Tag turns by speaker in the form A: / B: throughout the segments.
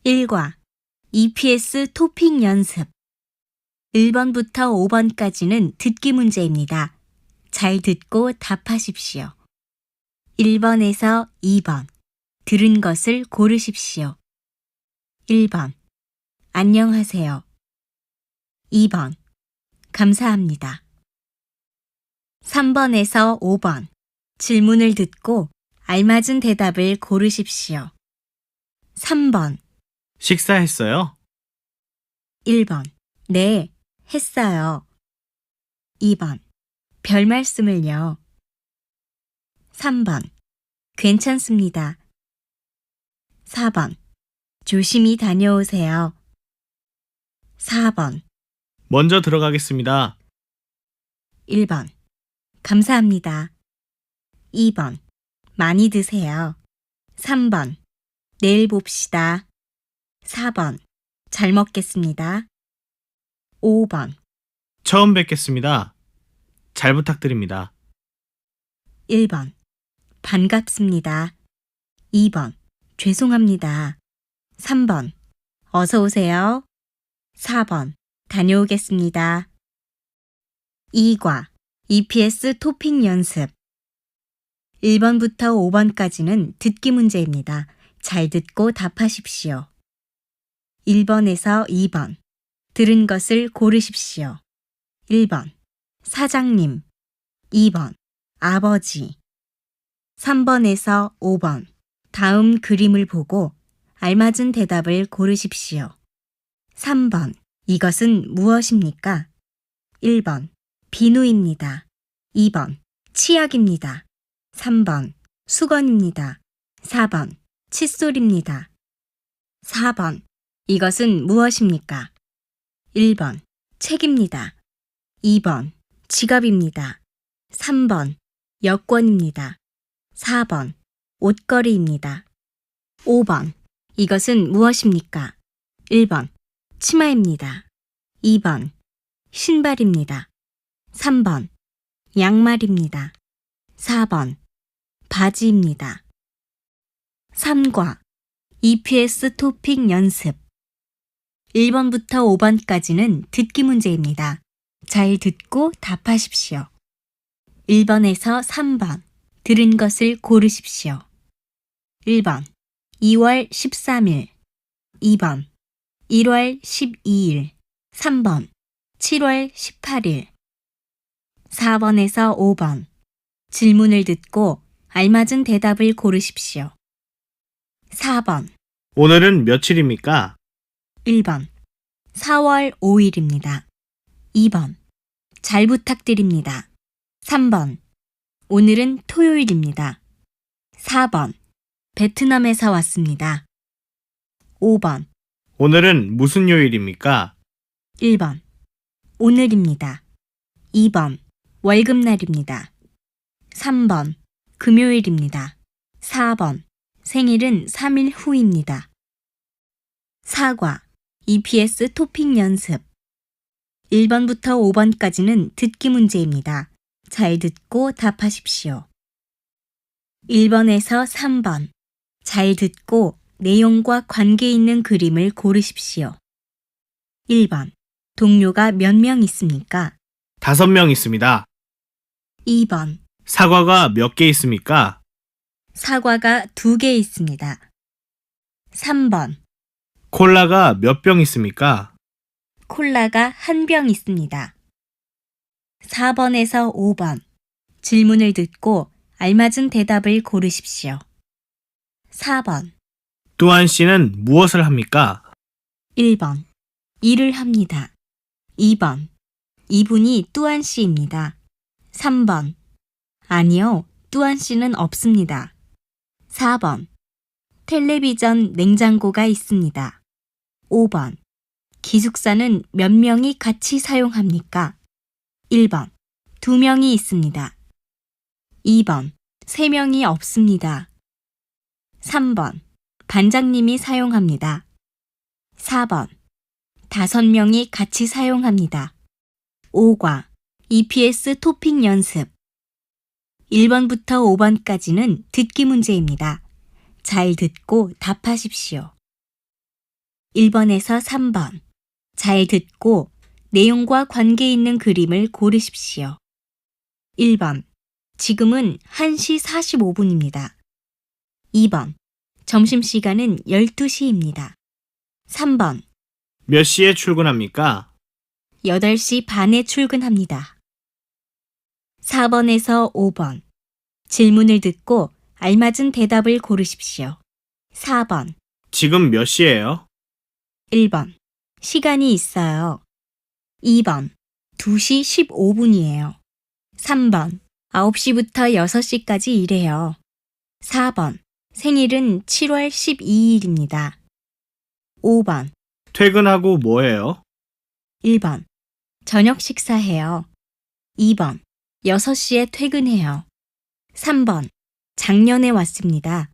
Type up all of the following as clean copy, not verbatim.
A: 1과 EPS 토픽 연습 1번부터 5번까지는 듣기 문제입니다. 잘 듣고 답하십시오. 1번에서 2번 들은 것을 고르십시오. 1번 안녕하세요. 2번 감사합니다. 3번에서 5번 질문을 듣고 알맞은 대답을 고르십시오. 3번
B: 식사했어요?
A: 1번 네, 했어요. 2번 별 말씀을요. 3번 괜찮습니다. 4번 조심히 다녀오세요. 4번
B: 먼저 들어가겠습니다.
A: 1번 감사합니다. 2번 많이 드세요. 3번 내일 봅시다. 4번 잘 먹겠습니다. 5번
B: 처음 뵙겠습니다. 잘 부탁드립니다.
A: 1번 반갑습니다. 2번 죄송합니다. 3번 어서 오세요. 4번 다녀오겠습니다. 2과 EPS 토픽 연습 1번부터 5번까지는 듣기 문제입니다. 잘 듣고 답하십시오. 1번에서 2번 들은 것을 고르십시오. 1번 사장님 2번 아버지 3번에서 5번 다음 그림을 보고 알맞은 대답을 고르십시오. 3번 이것은 무엇입니까? 1번 비누입니다. 2번 치약입니다. 3번 수건입니다. 4번 칫솔입니다. 4번 이것은 무엇입니까? 1번 책입니다. 2번 지갑입니다. 3번 여권입니다. 4번 옷걸이입니다. 5번 이것은 무엇입니까? 1번 치마입니다. 2번 신발입니다. 3번 양말입니다. 4번 바지입니다. 3과 EPS 토픽 연습 1번부터 5번까지는 듣기 문제입니다. 잘 듣고 답하십시오. 1번에서 3번 들은 것을 고르십시오. 1번 2월 13일 2번 1월 12일 3번 7월 18일 4번에서 5번 질문을 듣고 알맞은 대답을 고르십시오. 4번
B: 오늘은 며칠입니까?
A: 1번 4월 5일입니다. 2번 잘 부탁드립니다. 3번 오늘은 토요일입니다. 4번 베트남에서 왔습니다. 5번
B: 오늘은 무슨 요일입니까?
A: 1번 오늘입니다. 2번 월급날입니다. 3번 금요일입니다. 4번 생일은 3일 후입니다. 4과 EPS 토픽 연습 1번부터 5번까지는 듣기 문제입니다. 잘 듣고 답하십시오. 1번에서 3번 잘 듣고 내용과 관계 있는 그림을 고르십시오. 1번 동료가 몇 명 있습니까?
B: 5명 있습니다.
A: 2번
B: 사과가 몇 개 있습니까?
A: 사과가 2개 있습니다. 3번
B: 콜라가 몇 병 있습니까?
A: 콜라가 1병 있습니다. 4번에서 5번 질문을 듣고 알맞은 대답을 고르십시오. 4번
B: 뚜한 씨는 무엇을 합니까?
A: 1번 일을 합니다. 2번 이분이 뚜한 씨입니다. 3번 아니요, 뚜한 씨는 없습니다. 4번 텔레비전 냉장고가 있습니다. 5번 기숙사는 몇 명이 같이 사용합니까? 1번 2명이 있습니다. 2번 3명이 없습니다. 3번 반장님이 사용합니다. 4번 5명이 같이 사용합니다. 5과 EPS 토픽 연습 1번부터 5번까지는 듣기 문제입니다. 잘 듣고 답하십시오. 1번에서 3번. 잘 듣고 내용과 관계 있는 그림을 고르십시오. 1번. 지금은 1시 45분입니다. 2번. 점심시간은 12시입니다. 3번.
B: 몇 시에 출근합니까?
A: 8시 반에 출근합니다. 4번에서 5번. 질문을 듣고 알맞은 대답을 고르십시오. 4번.
B: 지금 몇 시예요?
A: 1번. 시간이 있어요. 2번. 2시 15분이에요. 3번. 9시부터 6시까지 일해요. 4번. 생일은 7월 12일입니다. 5번.
B: 퇴근하고 뭐 해요?
A: 1번. 저녁 식사해요. 2번. 6시에 퇴근해요. 3번. 작년에 왔습니다.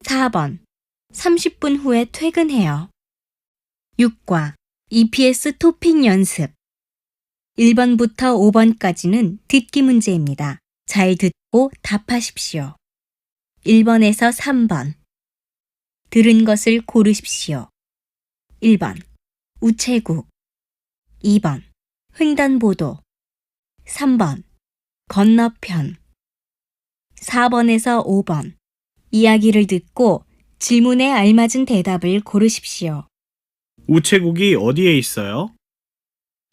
A: 4번. 30분 후에 퇴근해요. 6과 EPS 토픽 연습 1번부터 5번까지는 듣기 문제입니다. 잘 듣고 답하십시오. 1번에서 3번. 들은 것을 고르십시오. 1번. 우체국 2번. 횡단보도 3번. 건너편 4번에서 5번. 이야기를 듣고 질문에 알맞은 대답을 고르십시오.
B: 우체국이 어디에 있어요?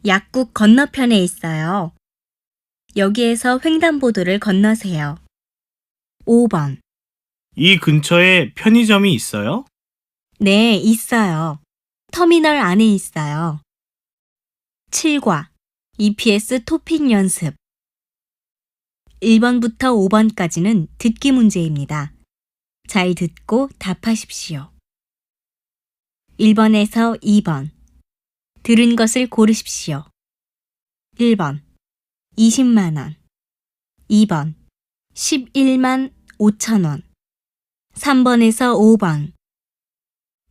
A: 약국 건너편에 있어요. 여기에서 횡단보도를 건너세요. 5번.
B: 이 근처에 편의점이 있어요?
A: 네, 있어요. 터미널 안에 있어요. 7과 EPS 토픽 연습 1번부터 5번까지는 듣기 문제입니다. 잘 듣고 답하십시오. 1번에서 2번. 들은 것을 고르십시오. 1번. 20만 원. 2번. 11만 5천 원. 3번에서 5번.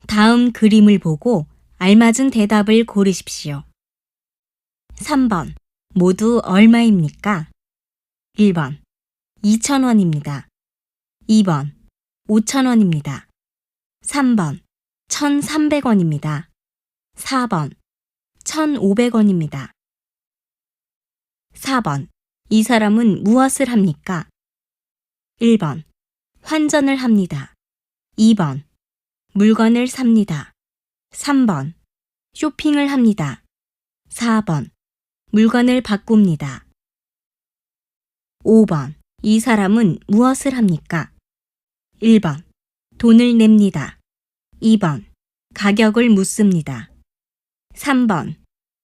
A: 다음 그림을 보고 알맞은 대답을 고르십시오. 3번. 모두 얼마입니까? 1번. 2천 원입니다. 2번. 5천 원입니다. 3번. 1,300원입니다. 4번. 1,500원입니다. 4번. 이 사람은 무엇을 합니까? 1번. 환전을 합니다. 2번. 물건을 삽니다. 3번. 쇼핑을 합니다. 4번. 물건을 바꿉니다. 5번. 이 사람은 무엇을 합니까? 1번. 돈을 냅니다. 2번. 가격을 묻습니다. 3번.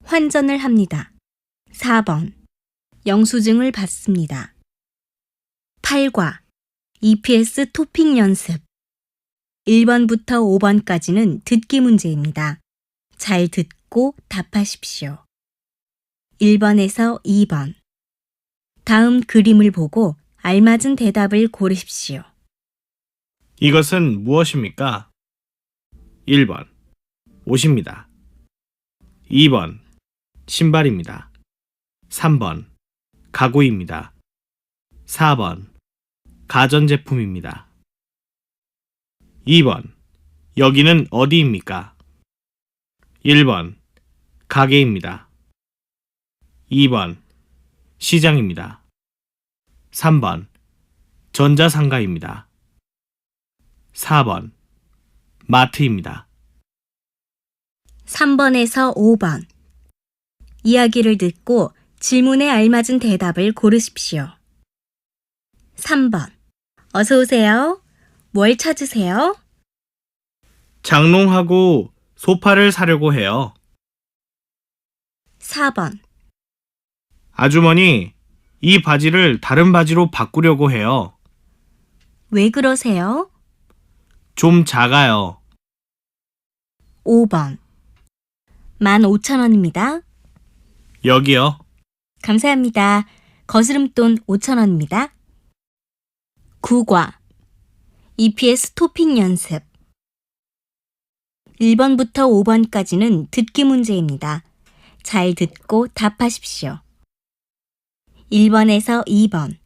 A: 환전을 합니다. 4번. 영수증을 받습니다. 8과 EPS 토픽 연습 1번부터 5번까지는 듣기 문제입니다. 잘 듣고 답하십시오. 1번에서 2번. 다음 그림을 보고 알맞은 대답을 고르십시오.
B: 이것은 무엇입니까? 1번. 옷입니다. 2번. 신발입니다. 3번. 가구입니다. 4번. 가전제품입니다. 2번. 여기는 어디입니까? 1번. 가게입니다. 2번. 시장입니다. 3번. 전자상가입니다. 4번. 마트입니다.
A: 3번에서 5번. 이야기를 듣고 질문에 알맞은 대답을 고르십시오. 3번. 어서 오세요. 뭘 찾으세요?
B: 장롱하고 소파를 사려고 해요.
A: 4번.
B: 아주머니, 이 바지를 다른 바지로 바꾸려고 해요.
A: 왜 그러세요?
B: 좀 작아요.
A: 5번. 15,000원입니다.
B: 여기요.
A: 감사합니다. 거스름돈 5,000원입니다. 9과 EPS 토픽 연습 1번부터 5번까지는 듣기 문제입니다. 잘 듣고 답하십시오. 1번에서 2번.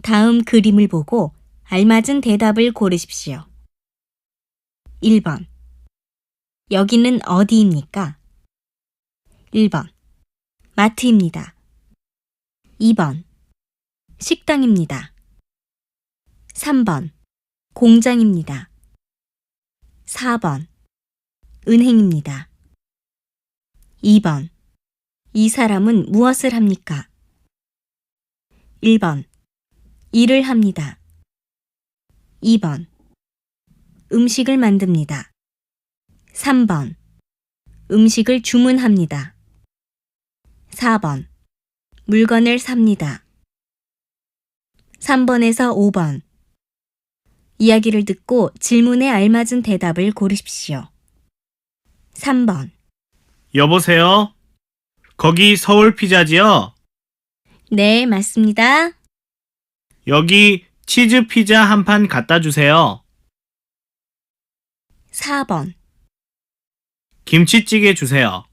A: 다음 그림을 보고 알맞은 대답을 고르십시오. 1번. 여기는 어디입니까? 1번. 마트입니다. 2번. 식당입니다. 3번. 공장입니다. 4번. 은행입니다. 2번. 이 사람은 무엇을 합니까? 1번. 일을 합니다. 2번. 음식을 만듭니다. 3번. 음식을 주문합니다. 4번. 물건을 삽니다. 3번에서 5번. 이야기를 듣고 질문에 알맞은 대답을 고르십시오. 3번.
B: 여보세요? 거기 서울 피자지요?
A: 네, 맞습니다.
B: 여기 치즈 피자 한 판 갖다 주세요.
A: 4번.
B: 김치찌개 주세요.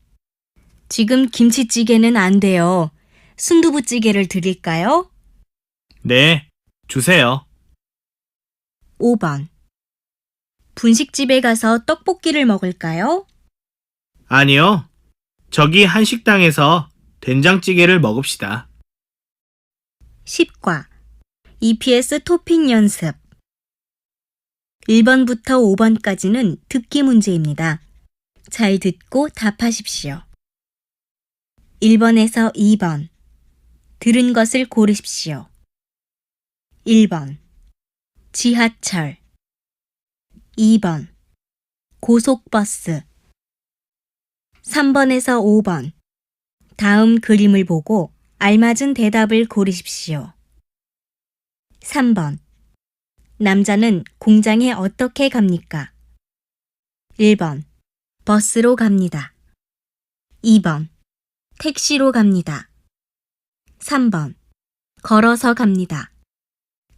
A: 지금 김치찌개는 안 돼요. 순두부찌개를 드릴까요?
B: 네, 주세요.
A: 5번. 분식집에 가서 떡볶이를 먹을까요?
B: 아니요. 저기 한식당에서 된장찌개를 먹읍시다.
A: 10과 EPS 토픽 연습 1번부터 5번까지는 듣기 문제입니다. 잘 듣고 답하십시오. 1번에서 2번 들은 것을 고르십시오. 1번 지하철 2번 고속버스 3번에서 5번 다음 그림을 보고 알맞은 대답을 고르십시오. 3번 남자는 공장에 어떻게 갑니까? 1번 버스로 갑니다. 2번 택시로 갑니다. 3번 걸어서 갑니다.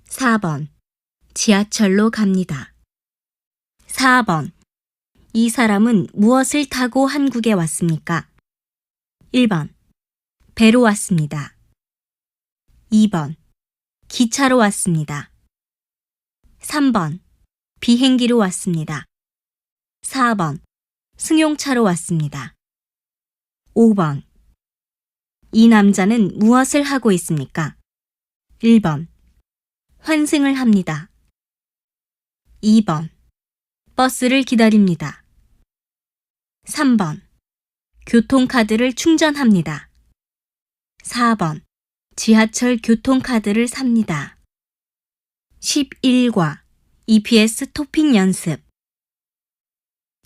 A: 4번 지하철로 갑니다. 4번 이 사람은 무엇을 타고 한국에 왔습니까? 1번 배로 왔습니다. 2번 기차로 왔습니다. 3번 비행기로 왔습니다. 4번 승용차로 왔습니다. 5번 이 남자는 무엇을 하고 있습니까? 1번 환승을 합니다. 2번 버스를 기다립니다. 3번 교통카드를 충전합니다. 4번 지하철 교통카드를 삽니다. 11과 EPS 토픽 연습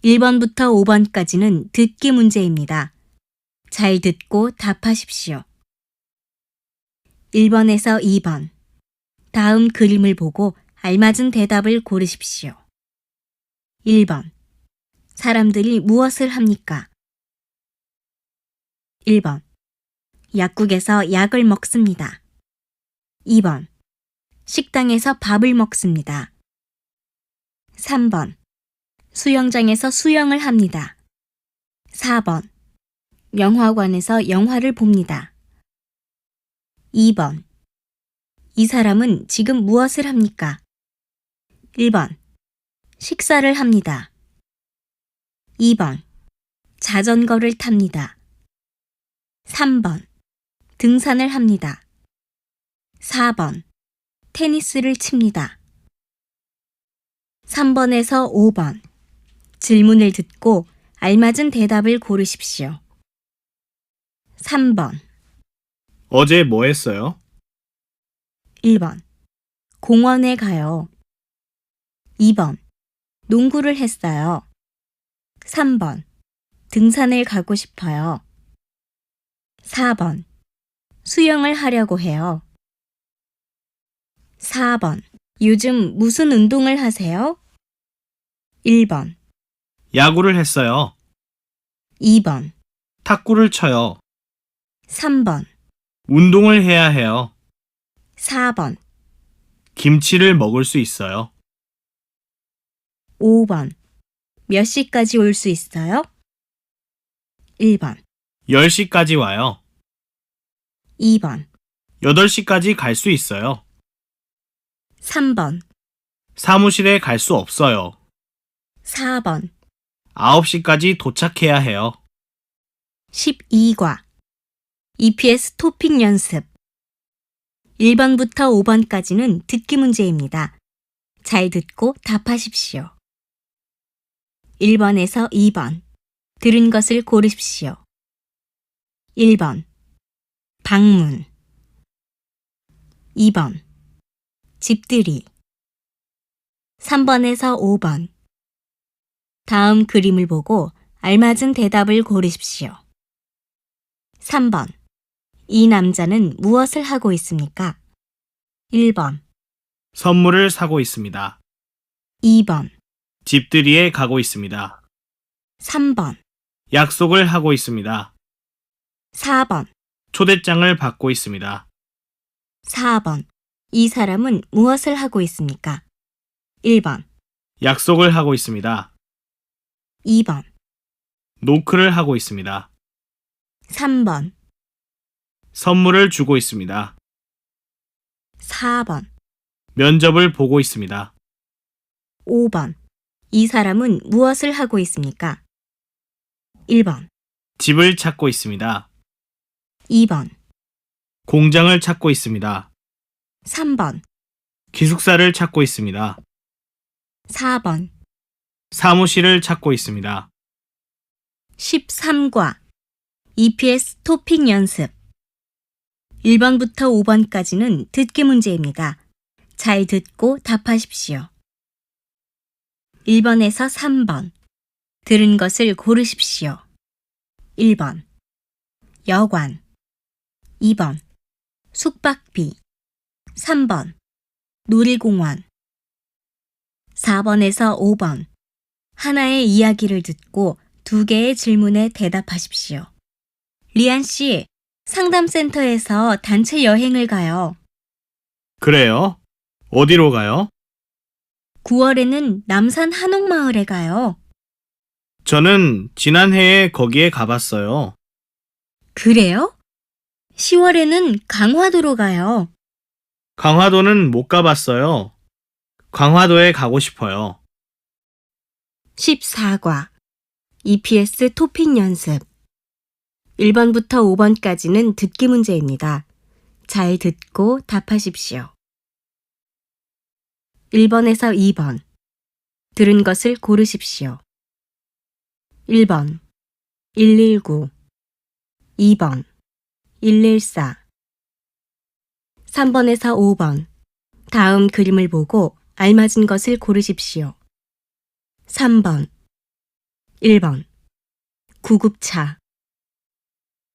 A: 1번부터 5번까지는 듣기 문제입니다. 잘 듣고 답하십시오. 1번에서 2번 다음 그림을 보고 알맞은 대답을 고르십시오. 1번 사람들이 무엇을 합니까? 1번 약국에서 약을 먹습니다. 2번 식당에서 밥을 먹습니다. 3번 수영장에서 수영을 합니다. 4번 영화관에서 영화를 봅니다. 2번 이 사람은 지금 무엇을 합니까? 1번 식사를 합니다. 2번 자전거를 탑니다. 3번 등산을 합니다. 4번 테니스를 칩니다. 3번에서 5번 질문을 듣고 알맞은 대답을 고르십시오. 3번
B: 어제 뭐 했어요?
A: 1번 공원에 가요. 2번 농구를 했어요. 3번 등산을 가고 싶어요. 4번 수영을 하려고 해요. 4번 요즘 무슨 운동을 하세요? 1번
B: 야구를 했어요.
A: 2번
B: 탁구를 쳐요.
A: 3번
B: 운동을 해야 해요.
A: 4번
B: 김치를 먹을 수 있어요.
A: 5번 몇 시까지 올 수 있어요? 1번
B: 10시까지 와요.
A: 2번
B: 8시까지 갈 수 있어요.
A: 3번
B: 사무실에 갈 수 없어요.
A: 4번
B: 9시까지 도착해야 해요.
A: 12과 EPS 토픽 연습 1번부터 5번까지는 듣기 문제입니다. 잘 듣고 답하십시오. 1번에서 2번 들은 것을 고르십시오. 1번 방문 2번 집들이 3번에서 5번 다음 그림을 보고 알맞은 대답을 고르십시오. 3번 이 남자는 무엇을 하고 있습니까? 1번
B: 선물을 사고 있습니다.
A: 2번
B: 집들이에 가고 있습니다.
A: 3번
B: 약속을 하고 있습니다.
A: 4번
B: 초대장을 받고 있습니다.
A: 4번 이 사람은 무엇을 하고 있습니까? 1번
B: 약속을 하고 있습니다.
A: 2번
B: 노크를 하고 있습니다.
A: 3번
B: 선물을 주고 있습니다.
A: 4번
B: 면접을 보고 있습니다.
A: 5번 이 사람은 무엇을 하고 있습니까? 1번
B: 집을 찾고 있습니다.
A: 2번
B: 공장을 찾고 있습니다.
A: 3번
B: 기숙사를 찾고 있습니다.
A: 4번
B: 사무실을 찾고 있습니다.
A: 13과 EPS 토픽 연습 1번부터 5번까지는 듣기 문제입니다. 잘 듣고 답하십시오. 1번에서 3번 들은 것을 고르십시오. 1번 여관 2번 숙박비 3번 놀이공원 4번에서 5번 하나의 이야기를 듣고 2개의 질문에 대답하십시오. 리안 씨, 상담센터에서 단체 여행을 가요.
B: 그래요? 어디로 가요?
A: 9월에는 남산 한옥마을에 가요.
B: 저는 지난해에 거기에 가봤어요.
A: 그래요? 10월에는 강화도로 가요.
B: 강화도는 못 가봤어요. 강화도에 가고 싶어요.
A: 14과 EPS 토픽 연습 1번부터 5번까지는 듣기 문제입니다. 잘 듣고 답하십시오. 1번에서 2번 들은 것을 고르십시오. 1번 119 2번 114 3번에서 5번 다음 그림을 보고 알맞은 것을 고르십시오. 3번 1번 구급차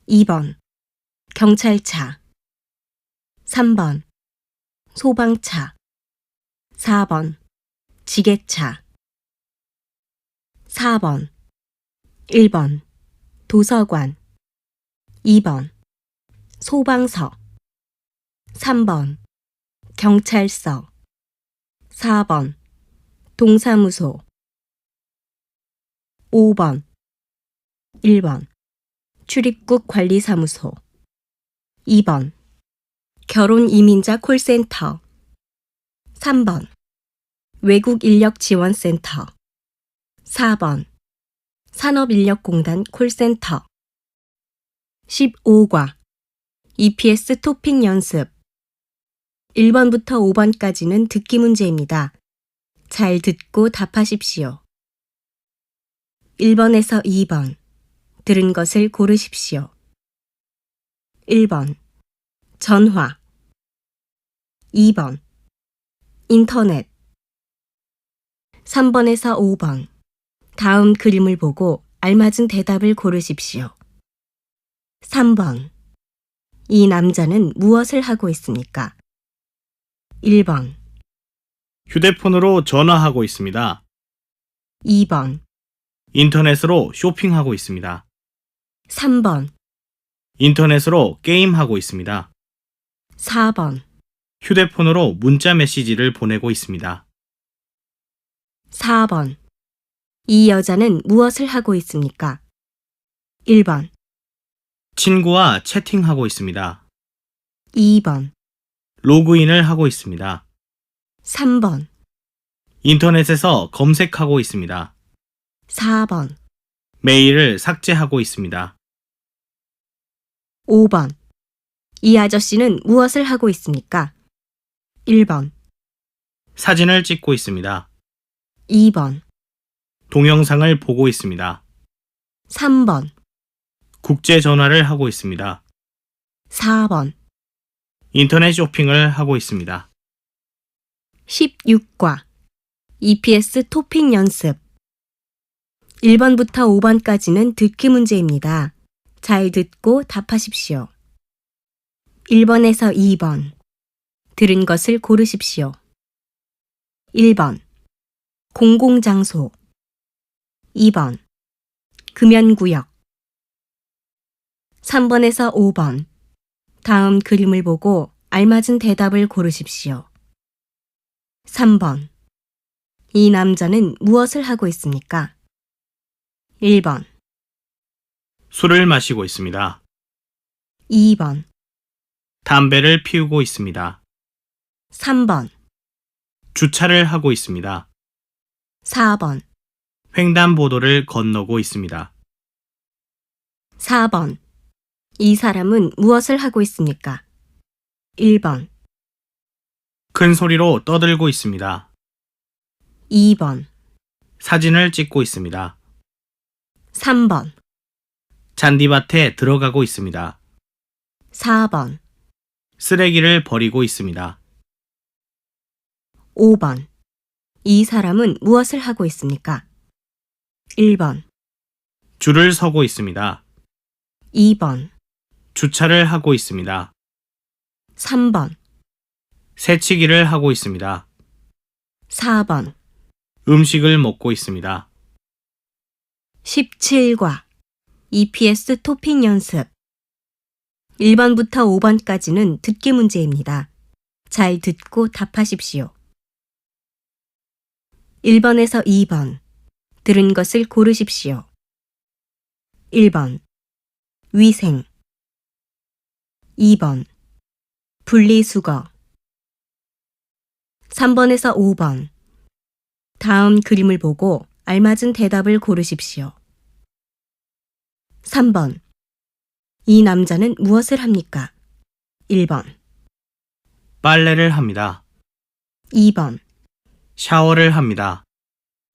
A: 2번 경찰차 3번 소방차 4번 지게차 4번 1번 도서관 2번 소방서 3번 경찰서 4번 동사무소 5번 1번 출입국 관리사무소 2번 결혼이민자 콜센터 3번 외국인력지원센터 4번 산업인력공단 콜센터 15과 EPS 토픽 연습 1번부터 5번까지는 듣기 문제입니다. 잘 듣고 답하십시오. 1번에서 2번 들은 것을 고르십시오. 1번 전화 2번 인터넷 3번에서 5번 다음 그림을 보고 알맞은 대답을 고르십시오. 3번 이 남자는 무엇을 하고 있습니까? 1번
B: 휴대폰으로 전화하고 있습니다.
A: 2번
B: 인터넷으로 쇼핑하고 있습니다.
A: 3번
B: 인터넷으로 게임하고 있습니다.
A: 4번
B: 휴대폰으로 문자 메시지를 보내고 있습니다.
A: 4번 이 여자는 무엇을 하고 있습니까? 1번
B: 친구와 채팅하고 있습니다.
A: 2번
B: 로그인을 하고 있습니다.
A: 3번
B: 인터넷에서 검색하고 있습니다.
A: 4번,
B: 메일을 삭제하고 있습니다.
A: 5번. 이 아저씨는 무엇을 하고 있습니까? 1번,
B: 사진을 찍고 있습니다.
A: 2번,
B: 동영상을 보고 있습니다.
A: 3번,
B: 국제 전화를 하고 있습니다.
A: 4번.
B: 인터넷 쇼핑을 하고 있습니다.
A: 16과 EPS 토픽 연습 1번부터 5번까지는 듣기 문제입니다. 잘 듣고 답하십시오. 1번에서 2번 들은 것을 고르십시오. 1번 공공장소 2번 금연구역 3번에서 5번 다음 그림을 보고 알맞은 대답을 고르십시오. 3번 이 남자는 무엇을 하고 있습니까? 1번,
B: 술을 마시고 있습니다.
A: 2번,
B: 담배를 피우고 있습니다.
A: 3번,
B: 주차를 하고 있습니다.
A: 4번,
B: 횡단보도를 건너고 있습니다.
A: 4번. 이 사람은 무엇을 하고 있습니까? 1번,
B: 큰 소리로 떠들고 있습니다.
A: 2번,
B: 사진을 찍고 있습니다.
A: 3번,
B: 잔디밭에 들어가고 있습니다.
A: 4번,
B: 쓰레기를 버리고 있습니다.
A: 5번. 이 사람은 무엇을 하고 있습니까? 1번,
B: 줄을 서고 있습니다.
A: 2번,
B: 주차를 하고 있습니다.
A: 3번,
B: 새치기를 하고 있습니다.
A: 4번.
B: 음식을 먹고 있습니다.
A: 17과 EPS 토픽 연습 1번부터 5번까지는 듣기 문제입니다. 잘 듣고 답하십시오. 1번에서 2번 들은 것을 고르십시오. 1번 위생 2번 분리수거 3번에서 5번 다음 그림을 보고 알맞은 대답을 고르십시오. 3번 이 남자는 무엇을 합니까? 1번,
B: 빨래를 합니다.
A: 2번,
B: 샤워를 합니다.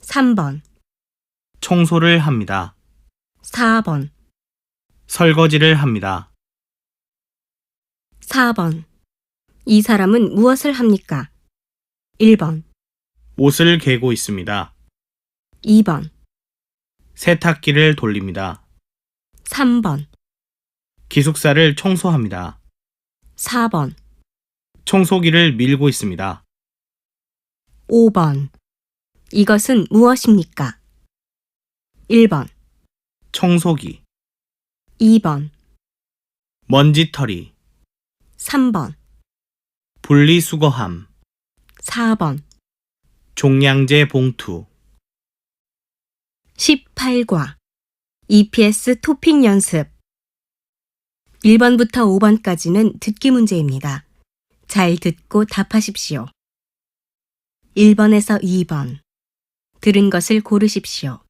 A: 3번,
B: 청소를 합니다.
A: 4번,
B: 설거지를 합니다.
A: 4번. 이 사람은 무엇을 합니까? 1번,
B: 옷을 개고 있습니다.
A: 2번,
B: 세탁기를 돌립니다.
A: 3번,
B: 기숙사를 청소합니다.
A: 4번,
B: 청소기를 밀고 있습니다.
A: 5번. 이것은 무엇입니까? 1번,
B: 청소기,
A: 2번,
B: 먼지털이,
A: 3번,
B: 분리수거함,
A: 4번.
B: 종량제 봉투.
A: 18과 EPS 토픽 연습 1번부터 5번까지는 듣기 문제입니다. 잘 듣고 답하십시오. 1번에서 2번 들은 것을 고르십시오.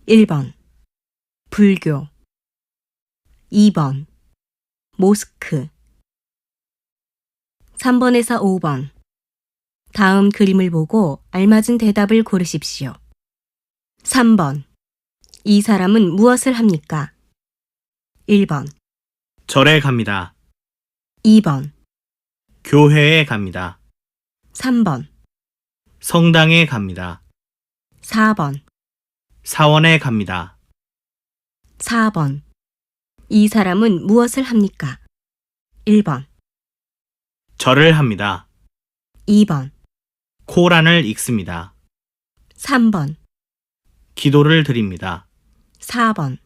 A: 1번 불교 2번 모스크 3번에서 5번 다음 그림을 보고 알맞은 대답을 고르십시오. 3번 이 사람은 무엇을 합니까? 1번,
B: 절에 갑니다.
A: 2번,
B: 교회에 갑니다.
A: 3번,
B: 성당에 갑니다.
A: 4번,
B: 사원에 갑니다.
A: 4번. 이 사람은 무엇을 합니까? 1번,
B: 절을 합니다.
A: 2번,
B: 코란을 읽습니다.
A: 3번,
B: 기도를 드립니다.
A: 4번,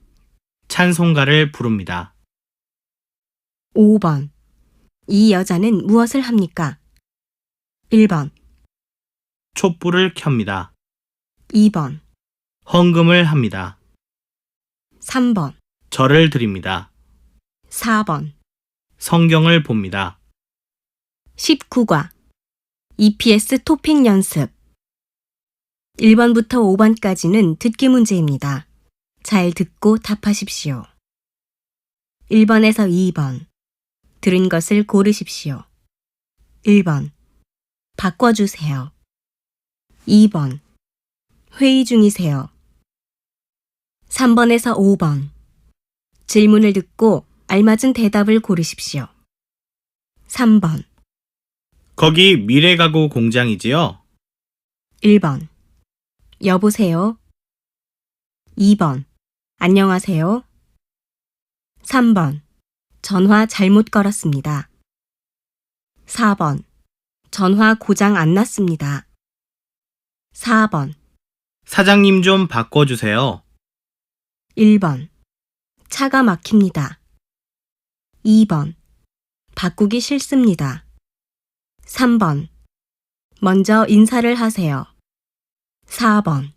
B: 찬송가를 부릅니다.
A: 5번. 이 여자는 무엇을 합니까? 1번,
B: 촛불을 켭니다.
A: 2번,
B: 헌금을 합니다.
A: 3번,
B: 절을 드립니다.
A: 4번.
B: 성경을 봅니다.
A: 19과 EPS 토픽 연습 1번부터 5번까지는 듣기 문제입니다. 잘 듣고 답하십시오. 1번에서 2번. 들은 것을 고르십시오. 1번. 바꿔주세요. 2번. 회의 중이세요. 3번에서 5번. 질문을 듣고 알맞은 대답을 고르십시오. 3번.
B: 거기 미래가구 공장이지요?
A: 1번. 여보세요? 2번. 안녕하세요? 3번. 전화 잘못 걸었습니다. 4번. 전화 고장 안 났습니다. 4번.
B: 사장님 좀 바꿔주세요.
A: 1번. 차가 막힙니다. 2번. 바꾸기 싫습니다. 3번. 먼저 인사를 하세요. 4번.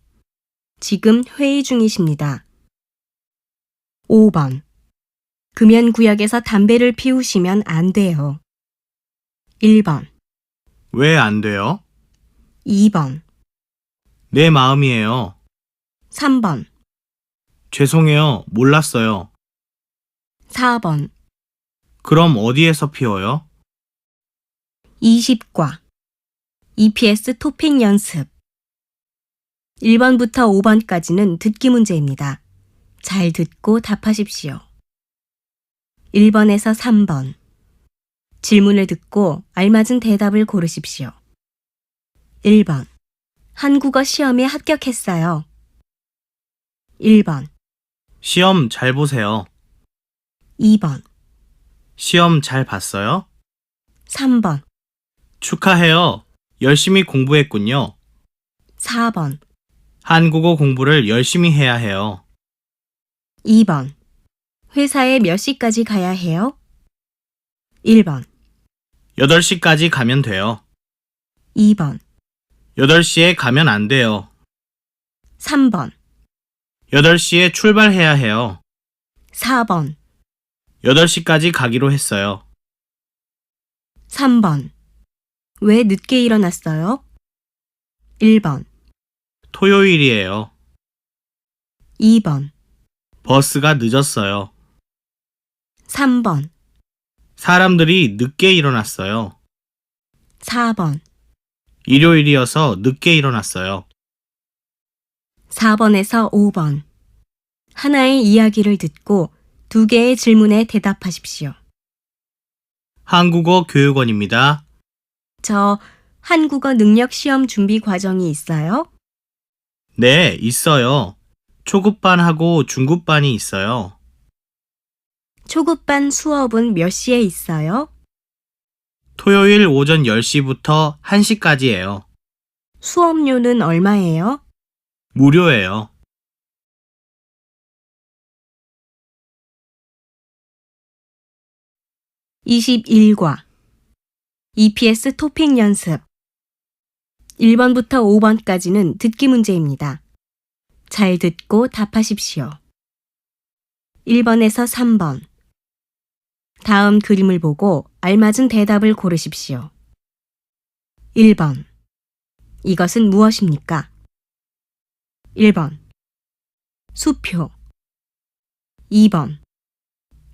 A: 지금 회의 중이십니다. 5번. 금연구역에서 담배를 피우시면 안 돼요. 1번.
B: 왜 안 돼요?
A: 2번.
B: 내 마음이에요.
A: 3번.
B: 죄송해요. 몰랐어요.
A: 4번.
B: 그럼 어디에서 피워요?
A: 20과. EPS 토픽 연습. 1번부터 5번까지는 듣기 문제입니다. 잘 듣고 답하십시오. 1번에서 3번. 질문을 듣고 알맞은 대답을 고르십시오. 1번. 한국어 시험에 합격했어요. 1번.
B: 시험 잘 보세요.
A: 2번.
B: 시험 잘 봤어요?
A: 3번.
B: 축하해요. 열심히 공부했군요.
A: 4번.
B: 한국어 공부를 열심히 해야 해요.
A: 2번. 회사에 몇 시까지 가야 해요? 1번.
B: 8시까지 가면 돼요.
A: 2번.
B: 8시에 가면 안 돼요.
A: 3번.
B: 8시에 출발해야 해요.
A: 4번.
B: 8시까지 가기로 했어요.
A: 3번. 왜 늦게 일어났어요? 1번.
B: 토요일이에요.
A: 2번.
B: 버스가 늦었어요.
A: 3번.
B: 사람들이 늦게 일어났어요.
A: 4번.
B: 일요일이어서 늦게 일어났어요.
A: 4번에서 5번. 하나의 이야기를 듣고 2개의 질문에 대답하십시오.
B: 한국어 교육원입니다.
A: 저 한국어 능력 시험 준비 과정이 있어요?
B: 네, 있어요. 초급반하고 중급반이 있어요.
A: 초급반 수업은 몇 시에 있어요?
B: 토요일 오전 10시부터 1시까지예요.
A: 수업료는 얼마예요?
B: 무료예요.
A: (21과) EPS 토픽 연습. 1번부터 5번까지는 듣기 문제입니다. 잘 듣고 답하십시오. 1번에서 3번. 다음 그림을 보고 알맞은 대답을 고르십시오. 1번. 이것은 무엇입니까? 1번. 수표. 2번.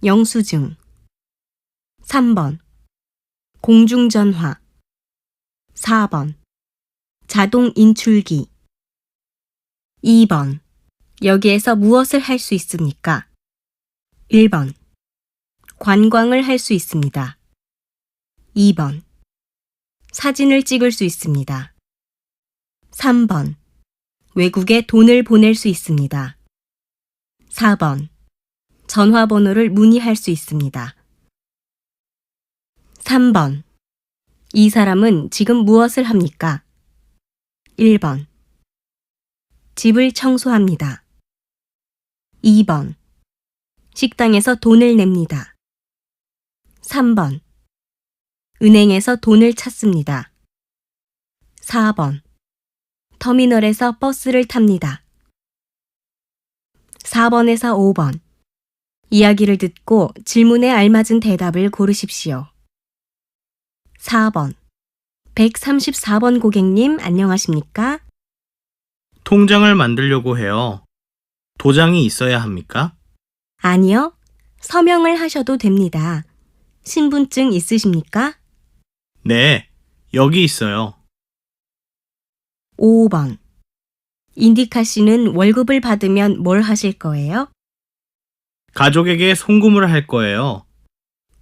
A: 영수증. 3번. 공중전화. 4번. 자동 인출기. 2번. 여기에서 무엇을 할 수 있습니까? 1번. 관광을 할 수 있습니다. 2번. 사진을 찍을 수 있습니다. 3번. 외국에 돈을 보낼 수 있습니다. 4번. 전화번호를 문의할 수 있습니다. 3번. 이 사람은 지금 무엇을 합니까? 1번. 집을 청소합니다. 2번. 식당에서 돈을 냅니다. 3번. 은행에서 돈을 찾습니다. 4번. 터미널에서 버스를 탑니다. 4번에서 5번. 이야기를 듣고 질문에 알맞은 대답을 고르십시오. 4번. 134번 고객님 안녕하십니까?
B: 통장을 만들려고 해요. 도장이 있어야 합니까?
A: 아니요. 서명을 하셔도 됩니다. 신분증 있으십니까?
B: 네, 여기 있어요.
A: 5번. 인디카 씨는 월급을 받으면 뭘 하실 거예요?
B: 가족에게 송금을 할 거예요.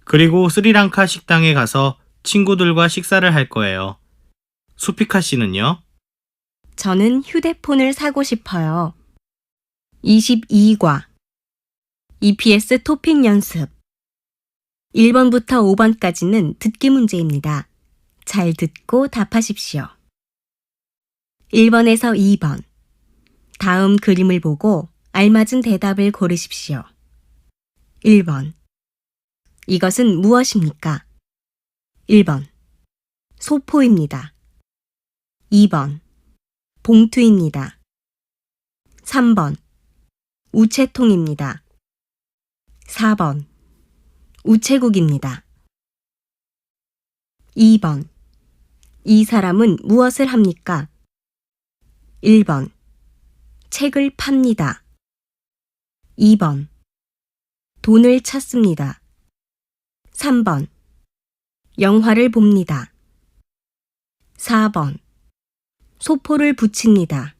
B: 그리고 스리랑카 식당에 가서 친구들과 식사를 할 거예요. 수피카 씨는요?
A: 저는 휴대폰을 사고 싶어요. 22과 EPS 토픽 연습 1번부터 5번까지는 듣기 문제입니다. 잘 듣고 답하십시오. 1번에서 2번. 다음 그림을 보고 알맞은 대답을 고르십시오. 1번. 이것은 무엇입니까? 1번. 소포입니다. 2번. 봉투입니다. 3번. 우체통입니다. 4번. 우체국입니다. 2번. 이 사람은 무엇을 합니까? 1번. 책을 팝니다. 2번. 돈을 찾습니다. 3번. 영화를 봅니다. 4번. 소포를 붙입니다.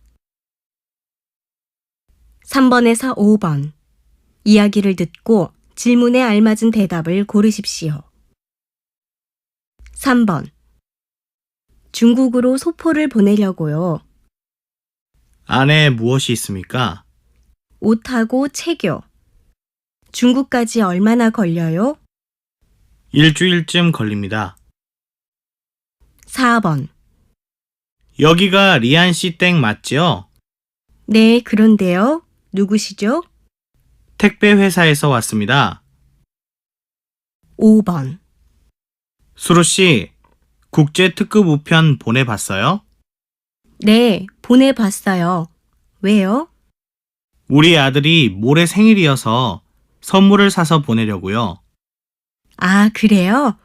A: 3번에서 5번. 이야기를 듣고 질문에 알맞은 대답을 고르십시오. 3번. 중국으로 소포를 보내려고요.
B: 안에 무엇이 있습니까?
A: 옷하고 책요. 중국까지 얼마나 걸려요?
B: 일주일쯤 걸립니다.
A: 4번.
B: 여기가 리안 씨 땡 맞지요?
A: 네, 그런데요. 누구시죠?
B: 택배 회사에서 왔습니다.
A: 5번.
B: 수루 씨, 국제 특급 우편 보내봤어요?
A: 네, 보내봤어요. 왜요?
B: 우리 아들이 모레 생일이어서 선물을 사서 보내려고요.
A: 아, 그래요?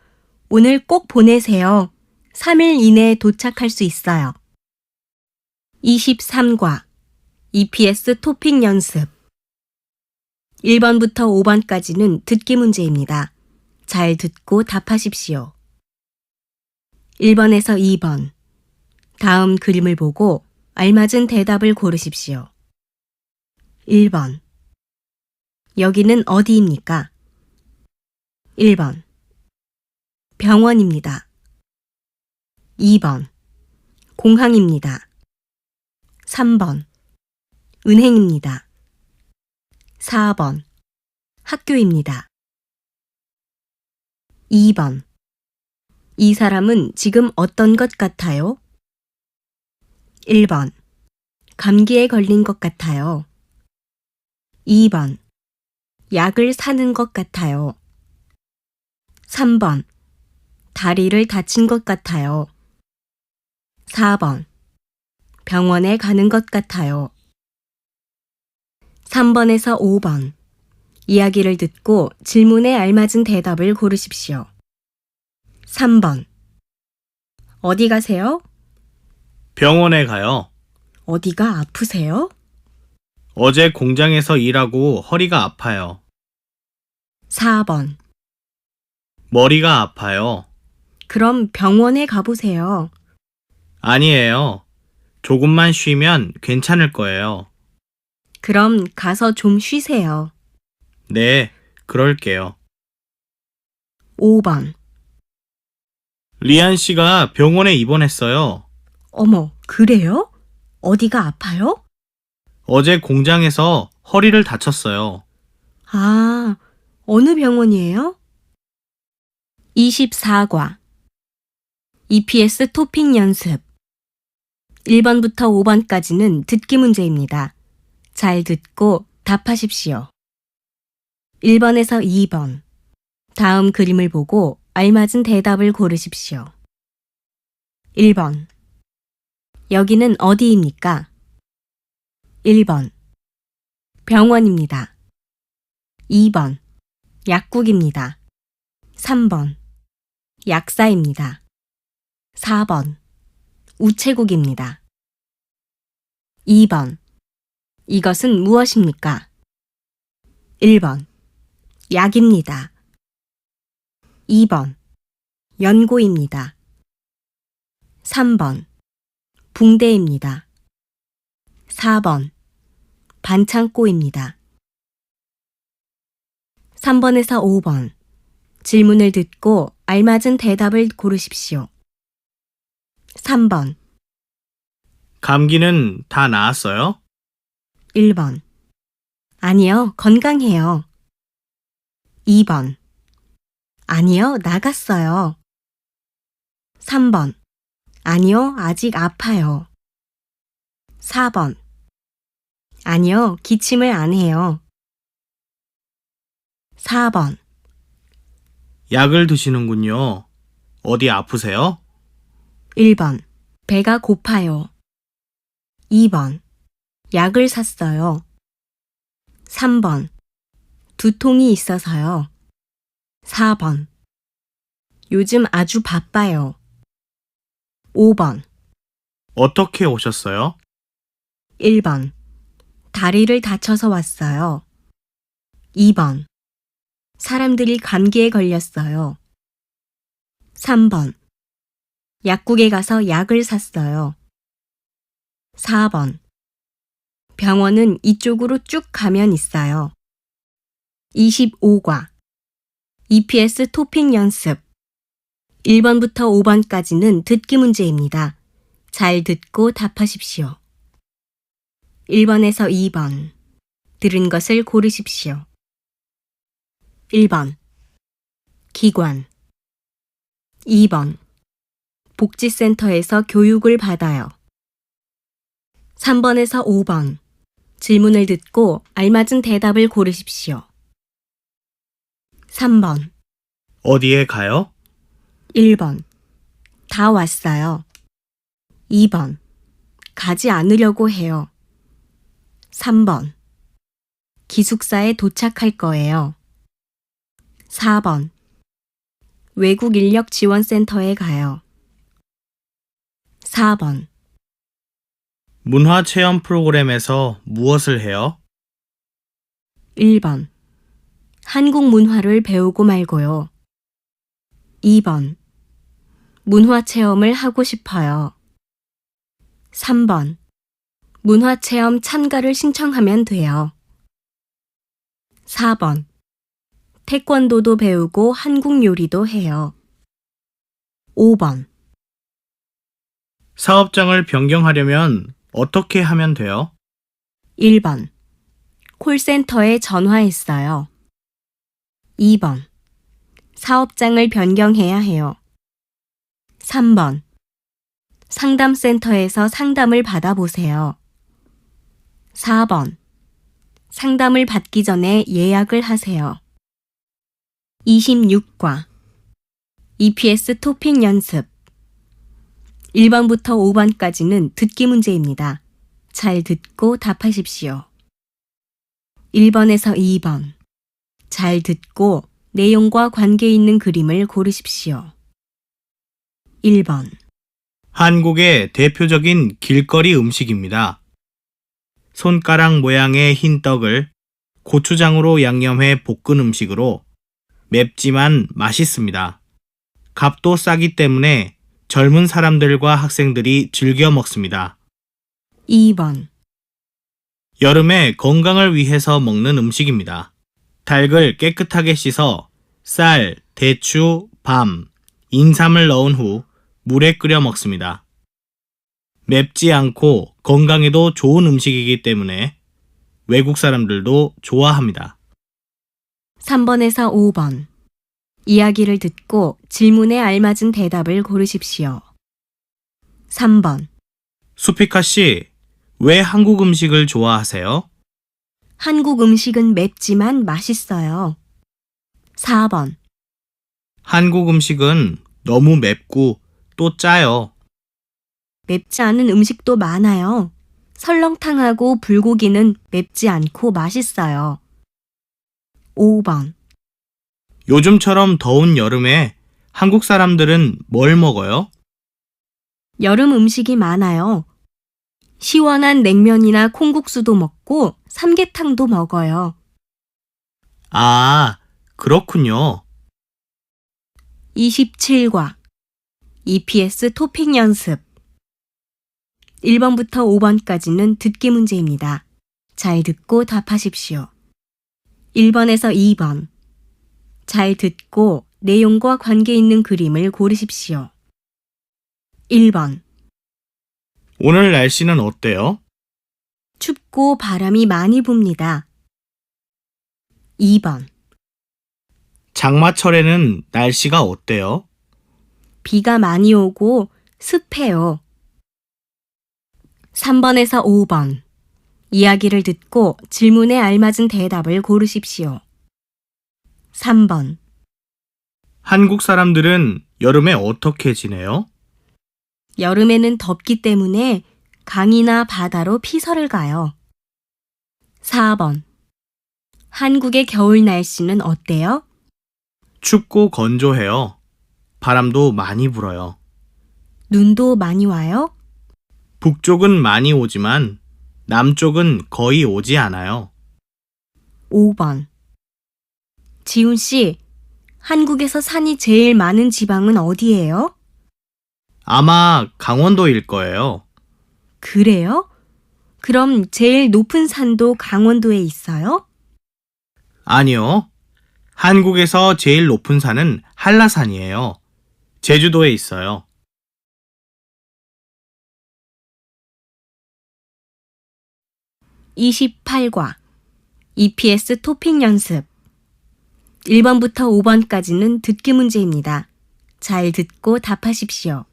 A: 오늘 꼭 보내세요. 3일 이내에 도착할 수 있어요. 23과 EPS 토픽 연습 1번부터 5번까지는 듣기 문제입니다. 잘 듣고 답하십시오. 1번에서 2번. 다음 그림을 보고 알맞은 대답을 고르십시오. 1번. 여기는 어디입니까? 1번. 병원입니다. 2번. 공항입니다. 3번. 은행입니다. 4번. 학교입니다. 2번. 이 사람은 지금 어떤 것 같아요? 1번. 감기에 걸린 것 같아요. 2번. 약을 사는 것 같아요. 3번. 다리를 다친 것 같아요. 4번. 병원에 가는 것 같아요. 3번에서 5번. 이야기를 듣고 질문에 알맞은 대답을 고르십시오. 3번. 어디 가세요?
B: 병원에 가요.
A: 어디가 아프세요?
B: 어제 공장에서 일하고 허리가 아파요.
A: 4번.
B: 머리가 아파요.
A: 그럼 병원에 가보세요.
B: 아니에요. 조금만 쉬면 괜찮을 거예요.
A: 그럼 가서 좀 쉬세요.
B: 네, 그럴게요.
A: 5번.
B: 리안 씨가 병원에 입원했어요.
A: 어머, 그래요? 어디가 아파요?
B: 어제 공장에서 허리를 다쳤어요.
A: 아, 어느 병원이에요? 24과 EPS 토픽 연습 1번부터 5번까지는 듣기 문제입니다. 잘 듣고 답하십시오. 1번에서 2번. 다음 그림을 보고 알맞은 대답을 고르십시오. 1번. 여기는 어디입니까? 1번. 병원입니다. 2번. 약국입니다. 3번. 약사입니다. 4번. 우체국입니다. 2번. 이것은 무엇입니까? 1번. 약입니다. 2번. 연고입니다. 3번. 붕대입니다. 4번. 반창고입니다. 3번에서 5번. 질문을 듣고 알맞은 대답을 고르십시오. 3번.
B: 감기는 다 나았어요?
A: 1번. 아니요, 건강해요. 2번. 아니요, 나갔어요. 3번. 아니요, 아직 아파요. 4번. 아니요, 기침을 안 해요. 4번.
B: 약을 드시는군요. 어디 아프세요?
A: 1번. 배가 고파요. 2번. 약을 샀어요. 3번. 두통이 있어서요. 4번. 요즘 아주 바빠요. 5번.
B: 어떻게 오셨어요?
A: 1번. 다리를 다쳐서 왔어요. 2번. 사람들이 감기에 걸렸어요. 3번. 약국에 가서 약을 샀어요. 4번. 병원은 이쪽으로 쭉 가면 있어요. 25과 EPS 토픽 연습 1번부터 5번까지는 듣기 문제입니다. 잘 듣고 답하십시오. 1번에서 2번. 들은 것을 고르십시오. 1번. 기관 2번. 복지센터에서 교육을 받아요. 3번에서 5번. 질문을 듣고 알맞은 대답을 고르십시오. 3번.
B: 어디에 가요?
A: 1번. 다 왔어요. 2번. 가지 않으려고 해요. 3번. 기숙사에 도착할 거예요. 4번. 외국 인력 지원센터에 가요. 4번.
B: 문화체험 프로그램에서 무엇을 해요?
A: 1번. 한국 문화를 배우고 말고요. 2번. 문화체험을 하고 싶어요. 3번. 문화체험 참가를 신청하면 돼요. 4번. 태권도도 배우고 한국 요리도 해요. 5번.
B: 사업장을 변경하려면 어떻게 하면 돼요?
A: 1번. 콜센터에 전화했어요. 2번. 사업장을 변경해야 해요. 3번. 상담센터에서 상담을 받아보세요. 4번. 상담을 받기 전에 예약을 하세요. 26과 EPS 토픽 연습 1번부터 5번까지는 듣기 문제입니다. 잘 듣고 답하십시오. 1번에서 2번. 잘 듣고 내용과 관계 있는 그림을 고르십시오. 1번.
B: 한국의 대표적인 길거리 음식입니다. 손가락 모양의 흰 떡을 고추장으로 양념해 볶은 음식으로 맵지만 맛있습니다. 값도 싸기 때문에 젊은 사람들과 학생들이 즐겨 먹습니다.
A: 2번.
B: 여름에 건강을 위해서 먹는 음식입니다. 닭을 깨끗하게 씻어 쌀, 대추, 밤, 인삼을 넣은 후 물에 끓여 먹습니다. 맵지 않고 건강에도 좋은 음식이기 때문에 외국 사람들도 좋아합니다.
A: 3번에서 5번. 이야기를 듣고 질문에 알맞은 대답을 고르십시오. 3번.
B: 수피카 씨, 왜 한국 음식을 좋아하세요?
A: 한국 음식은 맵지만 맛있어요. 4번.
B: 한국 음식은 너무 맵고 또 짜요.
A: 맵지 않은 음식도 많아요. 설렁탕하고 불고기는 맵지 않고 맛있어요. 5번.
B: 요즘처럼 더운 여름에 한국 사람들은 뭘 먹어요?
A: 여름 음식이 많아요. 시원한 냉면이나 콩국수도 먹고 삼계탕도 먹어요.
B: 아, 그렇군요.
A: 27과 EPS 토픽 연습 1번부터 5번까지는 듣기 문제입니다. 잘 듣고 답하십시오. 1번에서 2번 잘 듣고 내용과 관계 있는 그림을 고르십시오. 1번
B: 오늘 날씨는 어때요?
A: 춥고 바람이 많이 붑니다. 2번
B: 장마철에는 날씨가 어때요?
A: 비가 많이 오고 습해요. 3번에서 5번 이야기를 듣고 질문에 알맞은 대답을 고르십시오. 3번
B: 한국 사람들은 여름에 어떻게 지내요?
A: 여름에는 덥기 때문에 강이나 바다로 피서를 가요. 4번 한국의 겨울 날씨는 어때요?
B: 춥고 건조해요. 바람도 많이 불어요.
A: 눈도 많이 와요?
B: 북쪽은 많이 오지만 남쪽은 거의 오지 않아요.
A: 5번 지훈 씨, 한국에서 산이 제일 많은 지방은 어디예요?
B: 아마 강원도일 거예요.
A: 그래요? 그럼 제일 높은 산도 강원도에 있어요?
B: 아니요. 한국에서 제일 높은 산은 한라산이에요. 제주도에 있어요.
A: 28과 EPS 토픽 연습 1번부터 5번까지는 듣기 문제입니다. 잘 듣고 답하십시오.